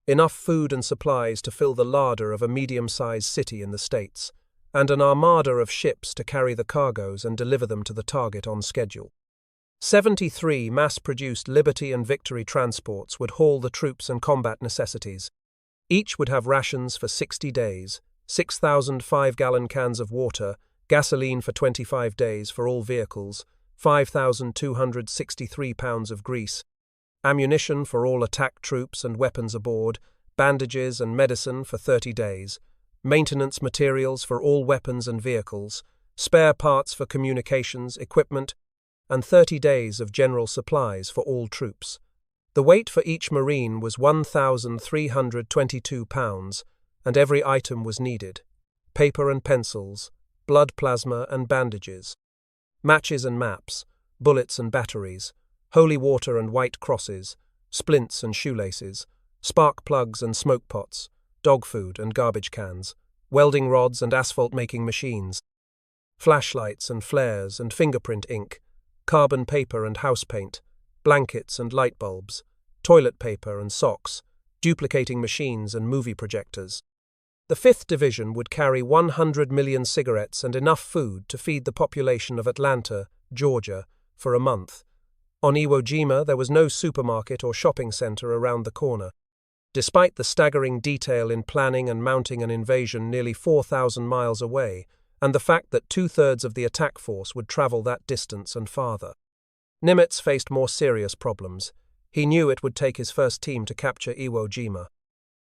Enough food and supplies to fill the larder of a medium-sized city in the States, and an armada of ships to carry the cargoes and deliver them to the target on schedule. 73 mass-produced Liberty and Victory transports would haul the troops and combat necessities. Each would have rations for 60 days, 6,000 5-gallon cans of water, gasoline for 25 days for all vehicles, 5,263 pounds of grease, ammunition for all attack troops and weapons aboard, bandages and medicine for 30 days, maintenance materials for all weapons and vehicles, spare parts for communications, equipment, and 30 days of general supplies for all troops. The weight for each Marine was 1,322 pounds, and every item was needed: paper and pencils, blood plasma and bandages, matches and maps, bullets and batteries, holy water and white crosses, splints and shoelaces, spark plugs and smoke pots, dog food and garbage cans, welding rods and asphalt-making machines, flashlights and flares and fingerprint ink, carbon paper and house paint, blankets and light bulbs, toilet paper and socks, duplicating machines and movie projectors. The 5th Division would carry 100 million cigarettes and enough food to feed the population of Atlanta, Georgia, for a month. On Iwo Jima, there was no supermarket or shopping center around the corner. Despite the staggering detail in planning and mounting an invasion nearly 4,000 miles away, and the fact that 2/3 of the attack force would travel that distance and farther, Nimitz faced more serious problems. He knew it would take his first team to capture Iwo Jima.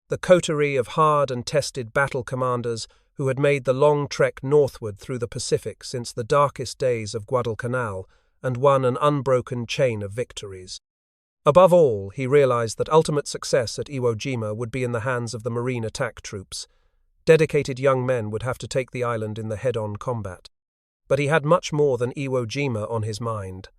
The coterie of hard and tested battle commanders who had made the long trek northward through the Pacific since the darkest days of Guadalcanal and won an unbroken chain of victories. Above all, he realized that ultimate success at Iwo Jima would be in the hands of the Marine attack troops. Dedicated young men would have to take the island in the head-on combat. But he had much more than Iwo Jima on his mind.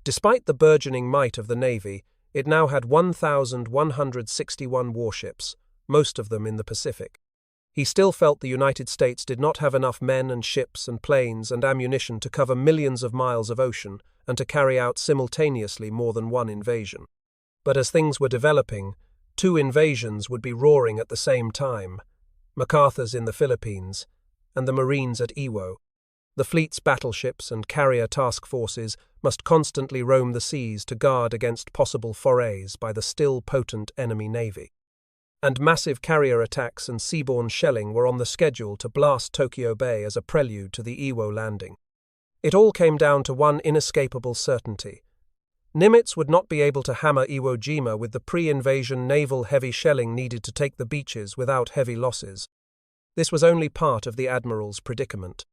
Despite the burgeoning might of the Navy, it now had 1,161 warships, most of them in the Pacific. He still felt the United States did not have enough men and ships and planes and ammunition to cover millions of miles of ocean and to carry out simultaneously more than one invasion. But as things were developing, 2 invasions would be roaring at the same time: MacArthur's in the Philippines and the Marines at Iwo. The fleet's battleships and carrier task forces must constantly roam the seas to guard against possible forays by the still potent enemy navy. And massive carrier attacks and seaborne shelling were on the schedule to blast Tokyo Bay as a prelude to the Iwo landing. It all came down to one inescapable certainty. Nimitz would not be able to hammer Iwo Jima with the pre-invasion naval heavy shelling needed to take the beaches without heavy losses. This was only part of the Admiral's predicament.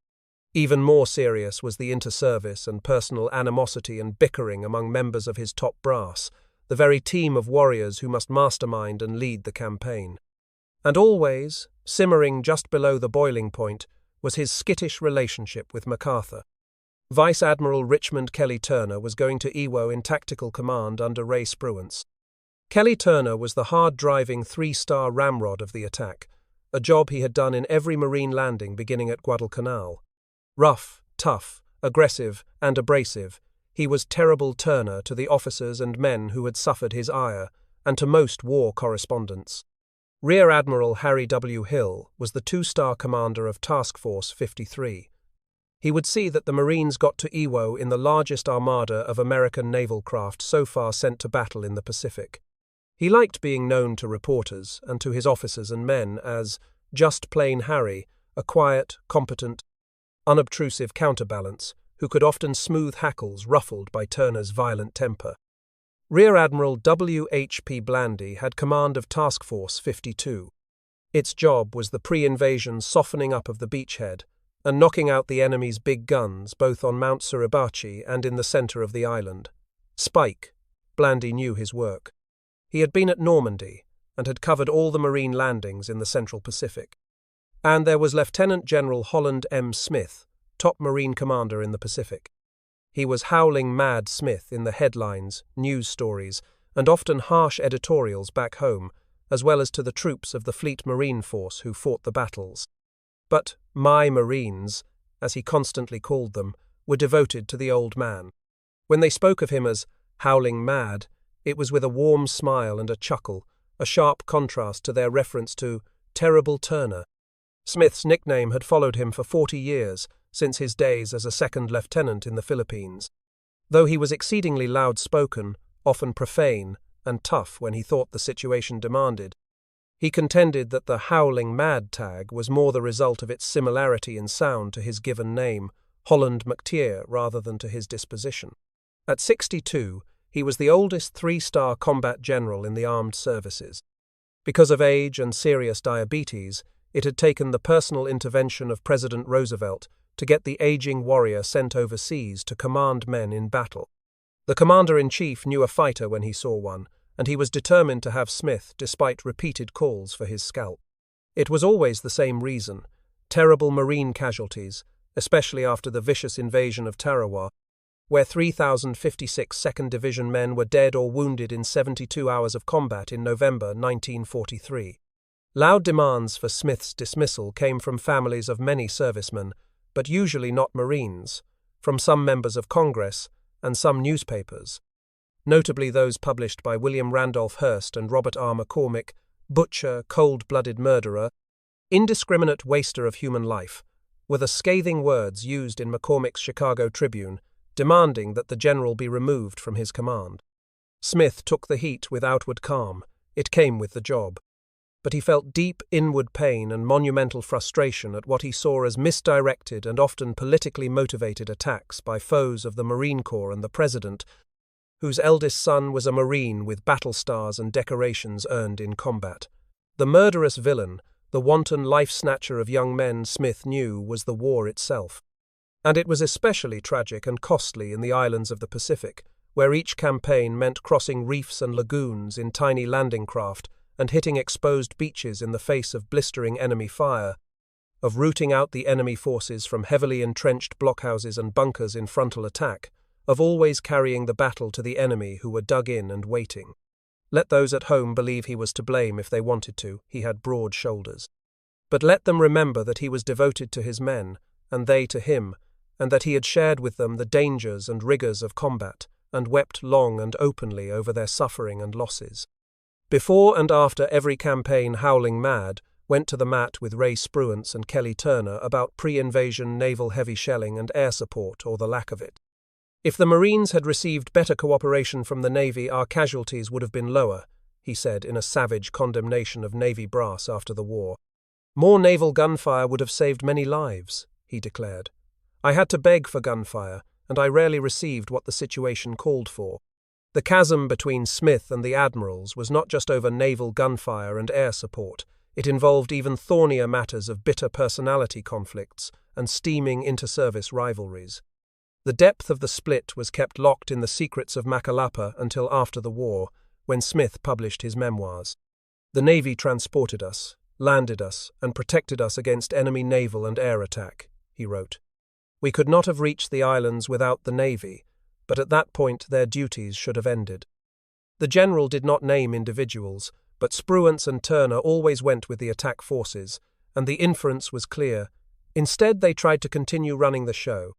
Even more serious was the inter-service and personal animosity and bickering among members of his top brass, the very team of warriors who must mastermind and lead the campaign. And always, simmering just below the boiling point, was his skittish relationship with MacArthur. Vice Admiral Richmond Kelly Turner was going to Iwo in tactical command under Ray Spruance. Kelly Turner was the hard-driving 3-star ramrod of the attack, a job he had done in every Marine landing beginning at Guadalcanal. Rough, tough, aggressive, and abrasive, he was Terrible Turner to the officers and men who had suffered his ire, and to most war correspondents. Rear Admiral Harry W. Hill was the 2-star commander of Task Force 53. He would see that the Marines got to Iwo in the largest armada of American naval craft so far sent to battle in the Pacific. He liked being known to reporters and to his officers and men as just plain Harry, a quiet, competent, unobtrusive counterbalance who could often smooth hackles ruffled by Turner's violent temper. Rear Admiral W. H. P. Blandy had command of Task Force 52. Its job was the pre-invasion softening up of the beachhead and knocking out the enemy's big guns both on Mount Suribachi and in the center of the island. Spike, Blandy knew his work. He had been at Normandy and had covered all the Marine landings in the Central Pacific. And there was Lieutenant General Holland M. Smith, top Marine commander in the Pacific. He was howling mad Smith in the headlines, news stories, and often harsh editorials back home, as well as to the troops of the Fleet Marine Force who fought the battles. But my Marines, as he constantly called them, were devoted to the old man. When they spoke of him as howling mad, it was with a warm smile and a chuckle, a sharp contrast to their reference to Terrible Turner. Smith's nickname had followed him for 40 years, since his days as a second lieutenant in the Philippines. Though he was exceedingly loud-spoken, often profane, and tough when he thought the situation demanded, he contended that the howling mad tag was more the result of its similarity in sound to his given name, Holland McTeer, rather than to his disposition. At 62, he was the oldest 3-star combat general in the armed services. Because of age and serious diabetes, it had taken the personal intervention of President Roosevelt to get the aging warrior sent overseas to command men in battle. The commander-in-chief knew a fighter when he saw one, and he was determined to have Smith despite repeated calls for his scalp. It was always the same reason: terrible Marine casualties, especially after the vicious invasion of Tarawa. where 3,056 2nd Division men were dead or wounded in 72 hours of combat in November 1943. Loud demands for Smith's dismissal came from families of many servicemen, but usually not Marines, from some members of Congress and some newspapers, notably those published by William Randolph Hearst and Robert R. McCormick, butcher, cold-blooded murderer, indiscriminate waster of human life, were the scathing words used in McCormick's Chicago Tribune, demanding that the general be removed from his command. Smith took the heat with outward calm. It came with the job. But he felt deep inward pain and monumental frustration at what he saw as misdirected and often politically motivated attacks by foes of the Marine Corps and the President, whose eldest son was a Marine with battle stars and decorations earned in combat. The murderous villain, the wanton life-snatcher of young men, Smith knew was the war itself. And it was especially tragic and costly in the islands of the Pacific, where each campaign meant crossing reefs and lagoons in tiny landing craft and hitting exposed beaches in the face of blistering enemy fire, of rooting out the enemy forces from heavily entrenched blockhouses and bunkers in frontal attack, of always carrying the battle to the enemy who were dug in and waiting. Let those at home believe he was to blame if they wanted to, he had broad shoulders. But let them remember that he was devoted to his men, and they to him, and that he had shared with them the dangers and rigours of combat, and wept long and openly over their suffering and losses. Before and after every campaign, Howling Mad went to the mat with Ray Spruance and Kelly Turner about pre-invasion naval heavy shelling and air support, or the lack of it. If the Marines had received better cooperation from the Navy, our casualties would have been lower, he said in a savage condemnation of Navy brass after the war. More naval gunfire would have saved many lives, he declared. I had to beg for gunfire, and I rarely received what the situation called for. The chasm between Smith and the admirals was not just over naval gunfire and air support. It involved even thornier matters of bitter personality conflicts and steaming inter-service rivalries. The depth of the split was kept locked in the secrets of Macalapa until after the war, when Smith published his memoirs. The Navy transported us, landed us, and protected us against enemy naval and air attack, he wrote. We could not have reached the islands without the Navy, but at that point their duties should have ended. The general did not name individuals, but Spruance and Turner always went with the attack forces, and the inference was clear. Instead, they tried to continue running the show.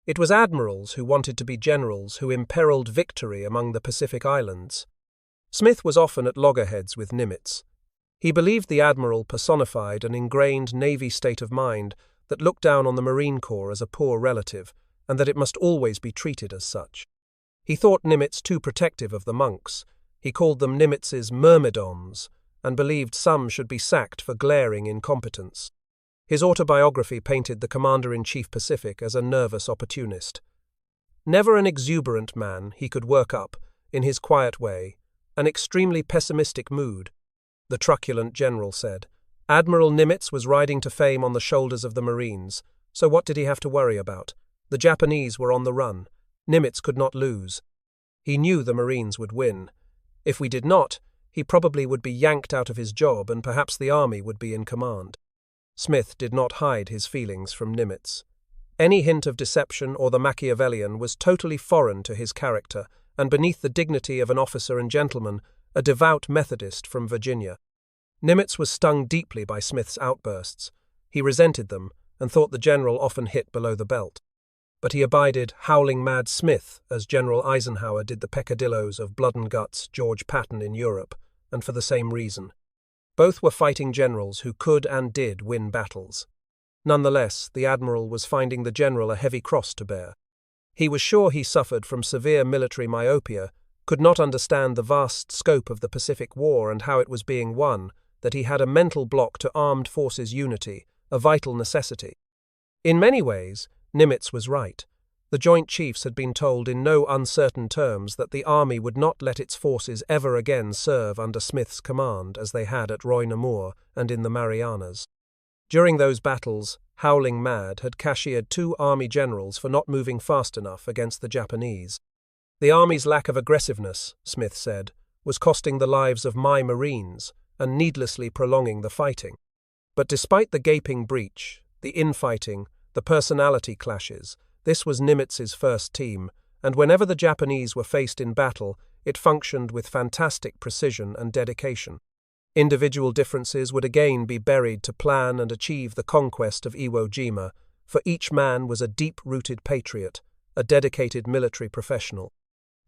It was admirals who wanted to be generals who imperiled victory among the Pacific Islands. Smith was often at loggerheads with Nimitz. He believed the admiral personified an ingrained Navy state of mind that looked down on the Marine Corps as a poor relative, and that it must always be treated as such. He thought Nimitz too protective of the monks. He called them Nimitz's myrmidons, and believed some should be sacked for glaring incompetence. His autobiography painted the Commander-in-Chief Pacific as a nervous opportunist. Never an exuberant man, he could work up, in his quiet way, an extremely pessimistic mood. The truculent general said, Admiral Nimitz was riding to fame on the shoulders of the Marines, so what did he have to worry about? The Japanese were on the run. Nimitz could not lose. He knew the Marines would win. If we did not, he probably would be yanked out of his job and perhaps the army would be in command. Smith did not hide his feelings from Nimitz. Any hint of deception or the Machiavellian was totally foreign to his character, and beneath the dignity of an officer and gentleman, a devout Methodist from Virginia. Nimitz was stung deeply by Smith's outbursts. He resented them and thought the general often hit below the belt. But he abided Howling Mad Smith as General Eisenhower did the peccadillos of Blood and Guts George Patton in Europe, and for the same reason. Both were fighting generals who could and did win battles. Nonetheless, the admiral was finding the general a heavy cross to bear. He was sure he suffered from severe military myopia, could not understand the vast scope of the Pacific War and how it was being won, that he had a mental block to armed forces unity, a vital necessity. In many ways, Nimitz was right. The Joint Chiefs had been told in no uncertain terms that the army would not let its forces ever again serve under Smith's command as they had at Roy Namur and in the Marianas. During those battles, Howling Mad had cashiered 2 army generals for not moving fast enough against the Japanese. The army's lack of aggressiveness, Smith said, was costing the lives of my Marines and needlessly prolonging the fighting. But despite the gaping breach, the infighting, the personality clashes, this was Nimitz's first team, and whenever the Japanese were faced in battle, it functioned with fantastic precision and dedication. Individual differences would again be buried to plan and achieve the conquest of Iwo Jima, for each man was a deep-rooted patriot, a dedicated military professional.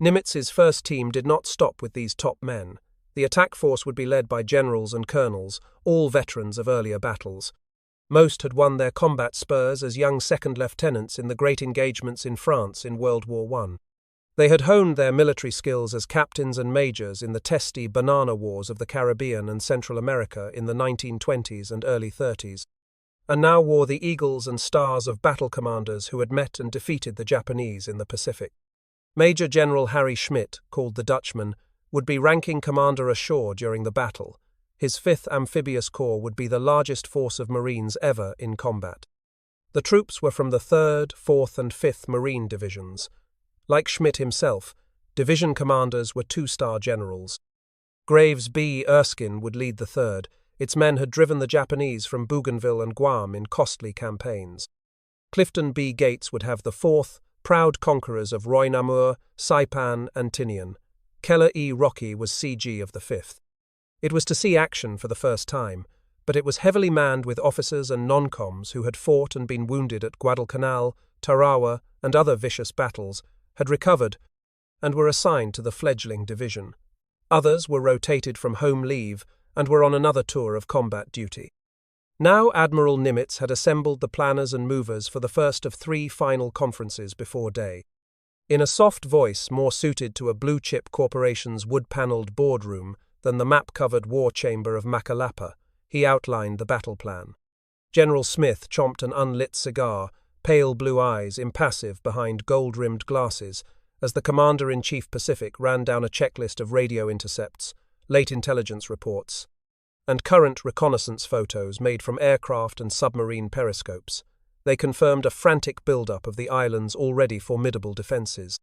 Nimitz's first team did not stop with these top men. The attack force would be led by generals and colonels, all veterans of earlier battles. Most had won their combat spurs as young second lieutenants in the great engagements in France in World War I. They had honed their military skills as captains and majors in the testy banana wars of the Caribbean and Central America in the 1920s and early 30s, and now wore the eagles and stars of battle commanders who had met and defeated the Japanese in the Pacific. Major General Harry Schmidt, called the Dutchman, would be ranking commander ashore during the battle. His 5th Amphibious Corps would be the largest force of Marines ever in combat. The troops were from the 3rd, 4th and 5th Marine Divisions. Like Schmidt himself, division commanders were 2-star generals. Graves B. Erskine would lead the 3rd. Its men had driven the Japanese from Bougainville and Guam in costly campaigns. Clifton B. Gates would have the 4th, proud conquerors of Roy Namur, Saipan and Tinian. Keller E. Rocky was CG of the 5th. It was to see action for the first time, but it was heavily manned with officers and non-coms who had fought and been wounded at Guadalcanal, Tarawa and other vicious battles, had recovered, and were assigned to the fledgling division. Others were rotated from home leave and were on another tour of combat duty. Now Admiral Nimitz had assembled the planners and movers for the first of 3 final conferences before day. In a soft voice more suited to a blue-chip corporation's wood-panelled boardroom than the map-covered war chamber of Macalapa, he outlined the battle plan. General Smith chomped an unlit cigar, pale blue eyes impassive behind gold-rimmed glasses, as the Commander-in-Chief Pacific ran down a checklist of radio intercepts, late intelligence reports, and current reconnaissance photos made from aircraft and submarine periscopes. They confirmed a frantic build-up of the island's already formidable defences.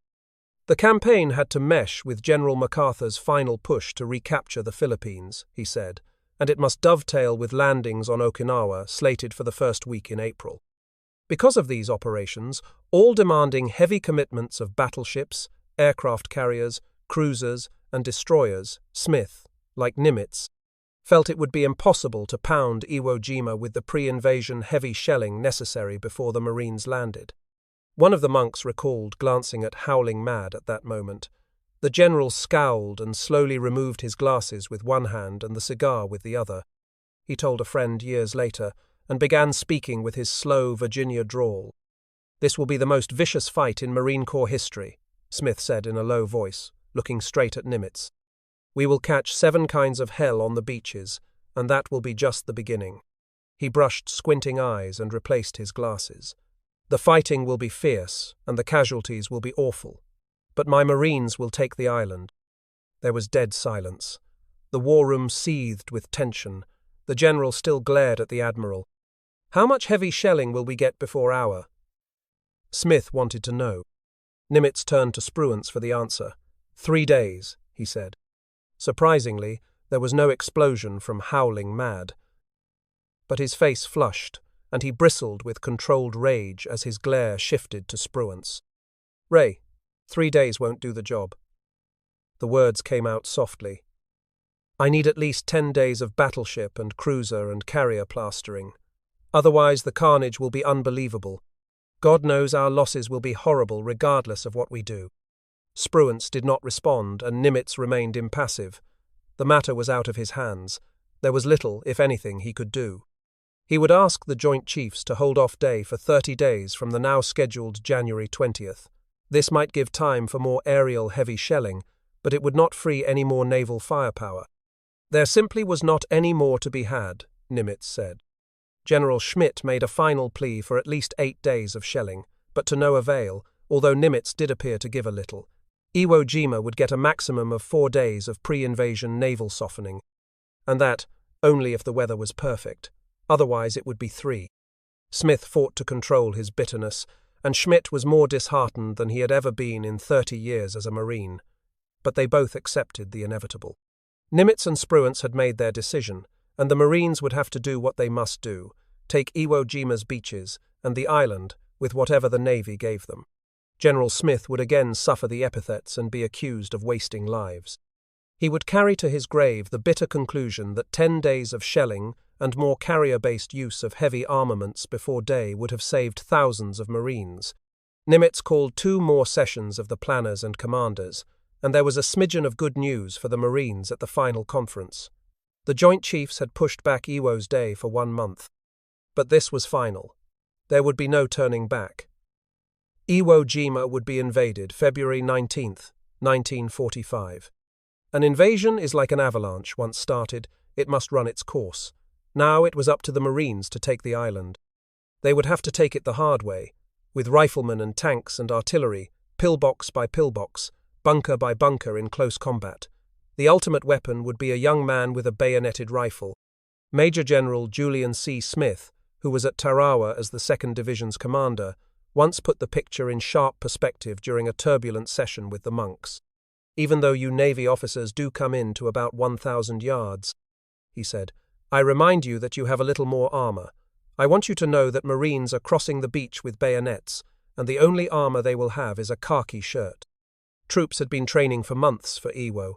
The campaign had to mesh with General MacArthur's final push to recapture the Philippines, he said, and it must dovetail with landings on Okinawa slated for the first week in April. Because of these operations, all demanding heavy commitments of battleships, aircraft carriers, cruisers, and destroyers, Smith, like Nimitz, felt it would be impossible to pound Iwo Jima with the pre-invasion heavy shelling necessary before the Marines landed. One of the monks recalled glancing at Howling Mad at that moment. The general scowled and slowly removed his glasses with one hand and the cigar with the other. He told a friend years later, and began speaking with his slow Virginia drawl. "This will be the most vicious fight in Marine Corps history," Smith said in a low voice, looking straight at Nimitz. "We will catch 7 kinds of hell on the beaches, and that will be just the beginning." He brushed squinting eyes and replaced his glasses. "The fighting will be fierce, and the casualties will be awful. But my Marines will take the island." There was dead silence. The war room seethed with tension. The general still glared at the admiral. "How much heavy shelling will we get before hour?" Smith wanted to know. Nimitz turned to Spruance for the answer. 3 days, he said. Surprisingly, there was no explosion from Howling Mad. But his face flushed, and he bristled with controlled rage as his glare shifted to Spruance. "Ray, 3 days won't do the job." The words came out softly. "I need at least 10 days of battleship and cruiser and carrier plastering. Otherwise the carnage will be unbelievable. God knows our losses will be horrible regardless of what we do." Spruance did not respond, and Nimitz remained impassive. The matter was out of his hands. There was little, if anything, he could do. He would ask the Joint Chiefs to hold off day for 30 days from the now scheduled January 20th. This might give time for more aerial heavy shelling, but it would not free any more naval firepower. There simply was not any more to be had, Nimitz said. General Schmidt made a final plea for at least 8 days of shelling, but to no avail, although Nimitz did appear to give a little. Iwo Jima would get a maximum of 4 days of pre-invasion naval softening, and that only if the weather was perfect. Otherwise it would be 3. Smith fought to control his bitterness, and Schmidt was more disheartened than he had ever been in 30 years as a Marine. But they both accepted the inevitable. Nimitz and Spruance had made their decision, and the Marines would have to do what they must do, take Iwo Jima's beaches and the island with whatever the Navy gave them. General Smith would again suffer the epithets and be accused of wasting lives. He would carry to his grave the bitter conclusion that 10 days of shelling and more carrier-based use of heavy armaments before day would have saved thousands of Marines. Nimitz called 2 more sessions of the planners and commanders, and there was a smidgen of good news for the Marines at the final conference. The Joint Chiefs had pushed back Iwo's day for 1 month. But this was final. There would be no turning back. Iwo Jima would be invaded February 19, 1945. An invasion is like an avalanche. Once started, it must run its course. Now it was up to the Marines to take the island. They would have to take it the hard way, with riflemen and tanks and artillery, pillbox by pillbox, bunker by bunker in close combat. The ultimate weapon would be a young man with a bayoneted rifle. Major General Julian C. Smith, who was at Tarawa as the 2nd Division's commander, once put the picture in sharp perspective during a turbulent session with the monks. "Even though you Navy officers do come in to about 1,000 yards, he said, I remind you that you have a little more armor. I want you to know that Marines are crossing the beach with bayonets, and the only armor they will have is a khaki shirt." Troops had been training for months for Iwo.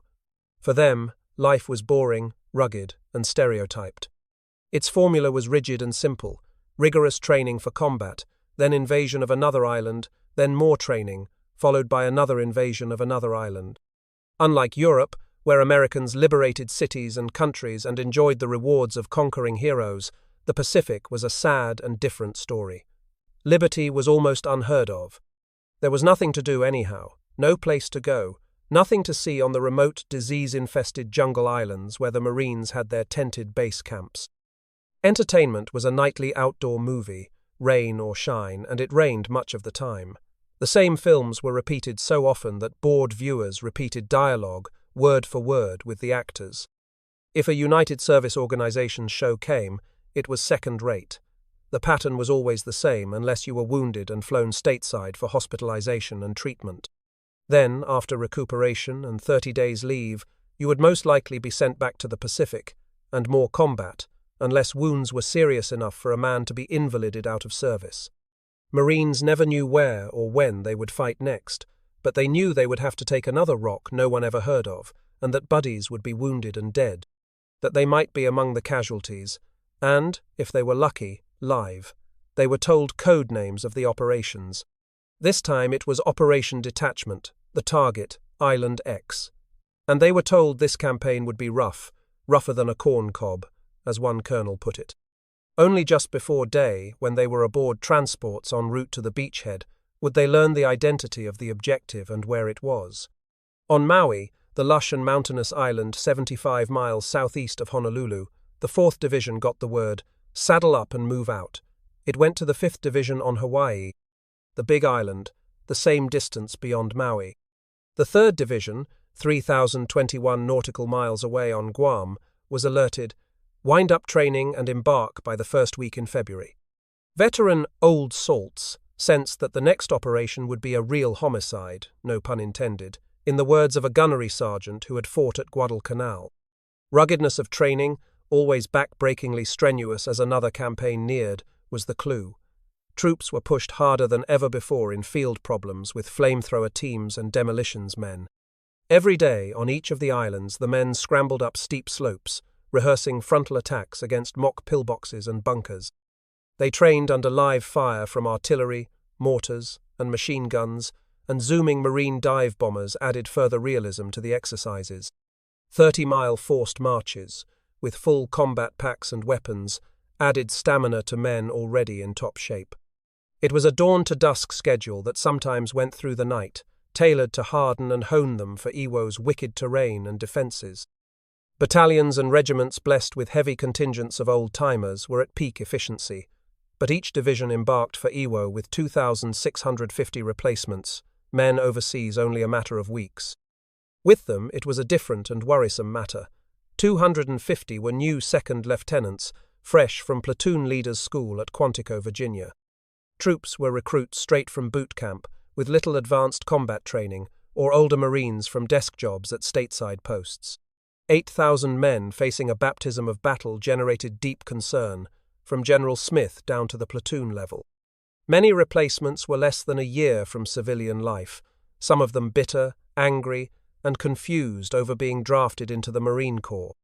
For them, life was boring, rugged, and stereotyped. Its formula was rigid and simple: rigorous training for combat, then invasion of another island, then more training, followed by another invasion of another island. Unlike Europe, where Americans liberated cities and countries and enjoyed the rewards of conquering heroes, the Pacific was a sad and different story. Liberty was almost unheard of. There was nothing to do anyhow, no place to go, nothing to see on the remote, disease-infested jungle islands where the Marines had their tented base camps. Entertainment was a nightly outdoor movie, rain or shine, and it rained much of the time. The same films were repeated so often that bored viewers repeated dialogue, word for word, with the actors. If a United Service Organization's show came, it was second-rate. The pattern was always the same unless you were wounded and flown stateside for hospitalization and treatment. Then, after recuperation and 30 days leave, you would most likely be sent back to the Pacific, and more combat, unless wounds were serious enough for a man to be invalided out of service. Marines never knew where or when they would fight next, but they knew they would have to take another rock no one ever heard of, and that buddies would be wounded and dead, that they might be among the casualties, and, if they were lucky, live. They were told code names of the operations. This time it was Operation Detachment, the target, Island X. And they were told this campaign would be rough, rougher than a corn cob, as one colonel put it. Only just before day, when they were aboard transports en route to the beachhead, would they learn the identity of the objective and where it was. On Maui, the lush and mountainous island 75 miles southeast of Honolulu, the 4th Division got the word, "Saddle up and move out." It went to the 5th Division on Hawaii, the big island, the same distance beyond Maui. The 3rd Division, 3,021 nautical miles away on Guam, was alerted, "Wind up training and embark by the first week in February." Veteran Old Salts sensed that the next operation would be a real homicide, no pun intended, in the words of a gunnery sergeant who had fought at Guadalcanal. Ruggedness of training, always back-breakingly strenuous as another campaign neared, was the clue. Troops were pushed harder than ever before in field problems with flamethrower teams and demolitions men. Every day, on each of the islands, the men scrambled up steep slopes, rehearsing frontal attacks against mock pillboxes and bunkers. They trained under live fire from artillery, mortars, and machine guns, and zooming marine dive bombers added further realism to the exercises. 30-mile forced marches, with full combat packs and weapons, added stamina to men already in top shape. It was a dawn-to-dusk schedule that sometimes went through the night, tailored to harden and hone them for Iwo's wicked terrain and defences. Battalions and regiments blessed with heavy contingents of old-timers were at peak efficiency, but each division embarked for Iwo with 2,650 replacements, men overseas only a matter of weeks. With them, it was a different and worrisome matter. 250 were new second lieutenants, fresh from platoon leaders' school at Quantico, Virginia. Troops were recruits straight from boot camp, with little advanced combat training, or older Marines from desk jobs at stateside posts. 8,000 men facing a baptism of battle generated deep concern, from General Smith down to the platoon level. Many replacements were less than a year from civilian life, some of them bitter, angry, and confused over being drafted into the Marine Corps.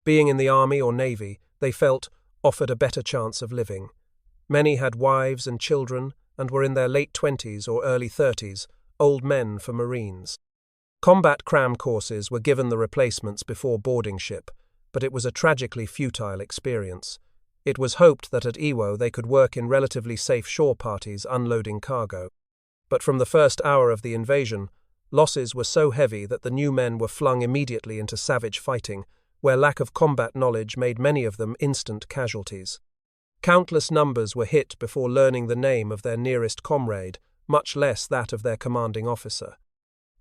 Being in the Army or Navy, they felt, offered a better chance of living. Many had wives and children and were in their late 20s or early 30s, old men for Marines. Combat cram courses were given the replacements before boarding ship, but it was a tragically futile experience. It was hoped that at Iwo they could work in relatively safe shore parties unloading cargo. But from the first hour of the invasion, losses were so heavy that the new men were flung immediately into savage fighting, where lack of combat knowledge made many of them instant casualties. Countless numbers were hit before learning the name of their nearest comrade, much less that of their commanding officer.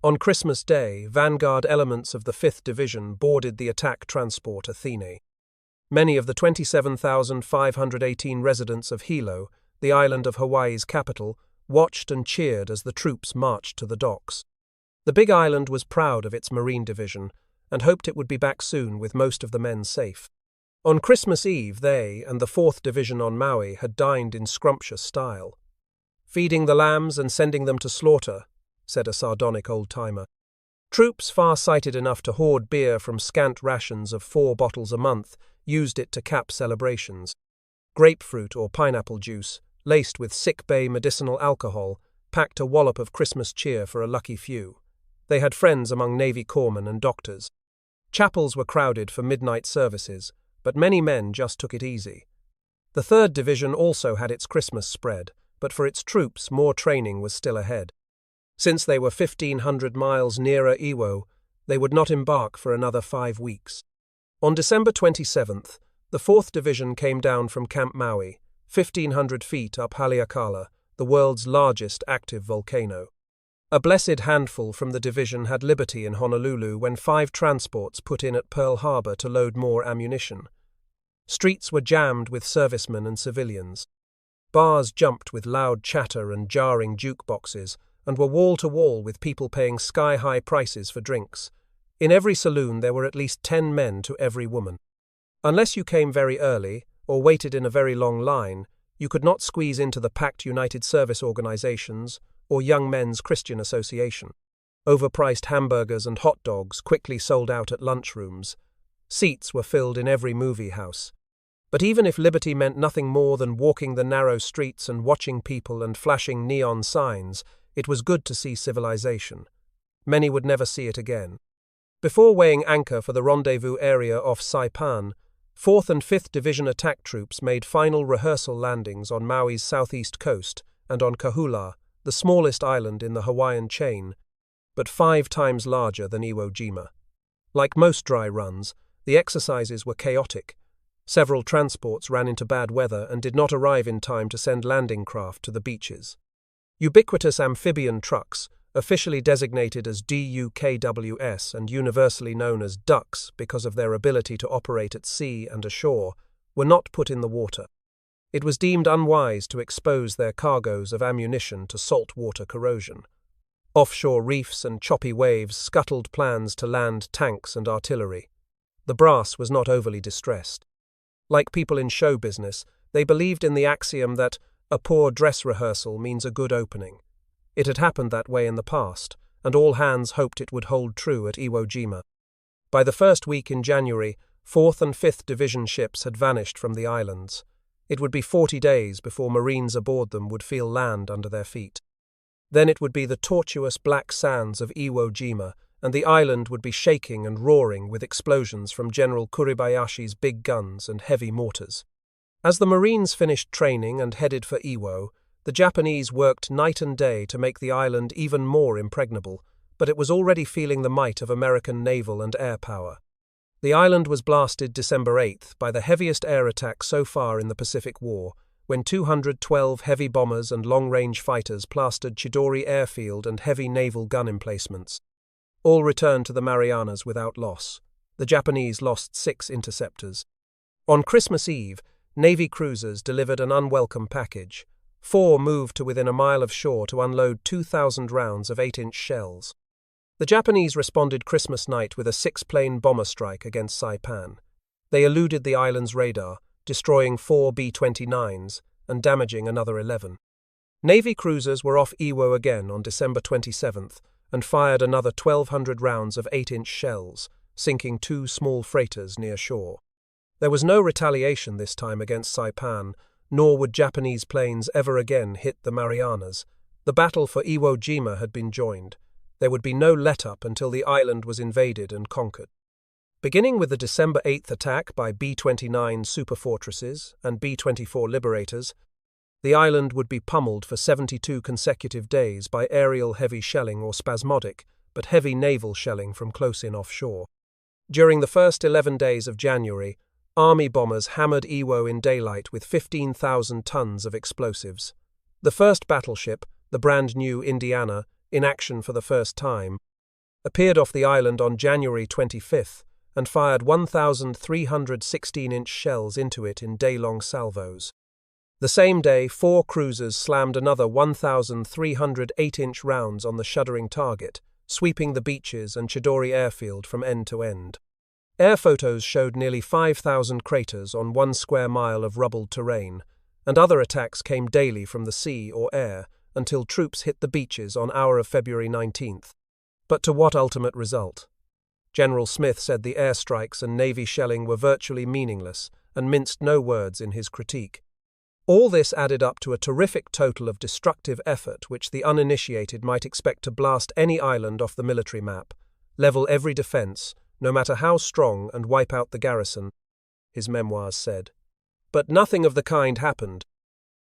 On Christmas Day, vanguard elements of the 5th Division boarded the attack transport Athene. Many of the 27,518 residents of Hilo, the island of Hawaii's capital, watched and cheered as the troops marched to the docks. The Big Island was proud of its Marine Division and hoped it would be back soon with most of the men safe. On Christmas Eve, they and the 4th Division on Maui had dined in scrumptious style. "Feeding the lambs and sending them to slaughter," said a sardonic old-timer. Troops far-sighted enough to hoard beer from scant rations of 4 bottles a month used it to cap celebrations. Grapefruit or pineapple juice, laced with sick-bay medicinal alcohol, packed a wallop of Christmas cheer for a lucky few. They had friends among Navy corpsmen and doctors. Chapels were crowded for midnight services, but many men just took it easy. The 3rd Division also had its Christmas spread, but for its troops more training was still ahead. Since they were 1,500 miles nearer Iwo, they would not embark for another 5 weeks. On December 27th, the 4th Division came down from Camp Maui, 1,500 feet up Haleakala, the world's largest active volcano. A blessed handful from the division had liberty in Honolulu when 5 transports put in at Pearl Harbor to load more ammunition. Streets were jammed with servicemen and civilians. Bars jumped with loud chatter and jarring jukeboxes, and were wall-to-wall with people paying sky-high prices for drinks. In every saloon there were at least 10 men to every woman. Unless you came very early, or waited in a very long line, you could not squeeze into the packed United Service Organizations or Young Men's Christian Association. Overpriced hamburgers and hot dogs quickly sold out at lunchrooms. Seats were filled in every movie house. But even if liberty meant nothing more than walking the narrow streets and watching people and flashing neon signs, it was good to see civilization. Many would never see it again. Before weighing anchor for the rendezvous area off Saipan, 4th and 5th Division attack troops made final rehearsal landings on Maui's southeast coast and on Kahula, the smallest island in the Hawaiian chain, but 5 times larger than Iwo Jima. Like most dry runs, the exercises were chaotic. Several transports ran into bad weather and did not arrive in time to send landing craft to the beaches. Ubiquitous amphibian trucks, officially designated as DUKWS and universally known as ducks because of their ability to operate at sea and ashore, were not put in the water. It was deemed unwise to expose their cargoes of ammunition to saltwater corrosion. Offshore reefs and choppy waves scuttled plans to land tanks and artillery. The brass was not overly distressed. Like people in show business, they believed in the axiom that a poor dress rehearsal means a good opening. It had happened that way in the past, and all hands hoped it would hold true at Iwo Jima. By the first week in January, 4th and 5th Division ships had vanished from the islands. It would be 40 days before Marines aboard them would feel land under their feet. Then it would be the tortuous black sands of Iwo Jima, and the island would be shaking and roaring with explosions from General Kuribayashi's big guns and heavy mortars. As the Marines finished training and headed for Iwo, the Japanese worked night and day to make the island even more impregnable, but it was already feeling the might of American naval and air power. The island was blasted December 8th by the heaviest air attack so far in the Pacific War, when 212 heavy bombers and long-range fighters plastered Chidori airfield and heavy naval gun emplacements. All returned to the Marianas without loss. The Japanese lost 6 interceptors. On Christmas Eve, Navy cruisers delivered an unwelcome package. 4 moved to within a mile of shore to unload 2,000 rounds of 8-inch shells. The Japanese responded Christmas night with a 6-plane bomber strike against Saipan. They eluded the island's radar, destroying 4 B-29s and damaging another 11. Navy cruisers were off Iwo again on December 27th and fired another 1,200 rounds of 8-inch shells, sinking 2 small freighters near shore. There was no retaliation this time against Saipan, nor would Japanese planes ever again hit the Marianas. The battle for Iwo Jima had been joined. There would be no let-up until the island was invaded and conquered. Beginning with the December 8th attack by B-29 superfortresses and B-24 liberators, the island would be pummeled for 72 consecutive days by aerial heavy shelling or spasmodic, but heavy naval shelling from close in offshore. During the first 11 days of January, Army bombers hammered Iwo in daylight with 15,000 tons of explosives. The first battleship, the brand new Indiana, in action for the first time, appeared off the island on January 25th and fired 1,300 16-inch shells into it in day-long salvos. The same day, 4 cruisers slammed another 1,300 8-inch rounds on the shuddering target, sweeping the beaches and Chidori airfield from end to end. Air photos showed nearly 5,000 craters on 1 square mile of rubbled terrain, and other attacks came daily from the sea or air until troops hit the beaches on hour of February 19th. But to what ultimate result? General Smith said the airstrikes and Navy shelling were virtually meaningless and minced no words in his critique. All this added up to a terrific total of destructive effort which the uninitiated might expect to blast any island off the military map, level every defense, no matter how strong, and wipe out the garrison, his memoirs said. But nothing of the kind happened.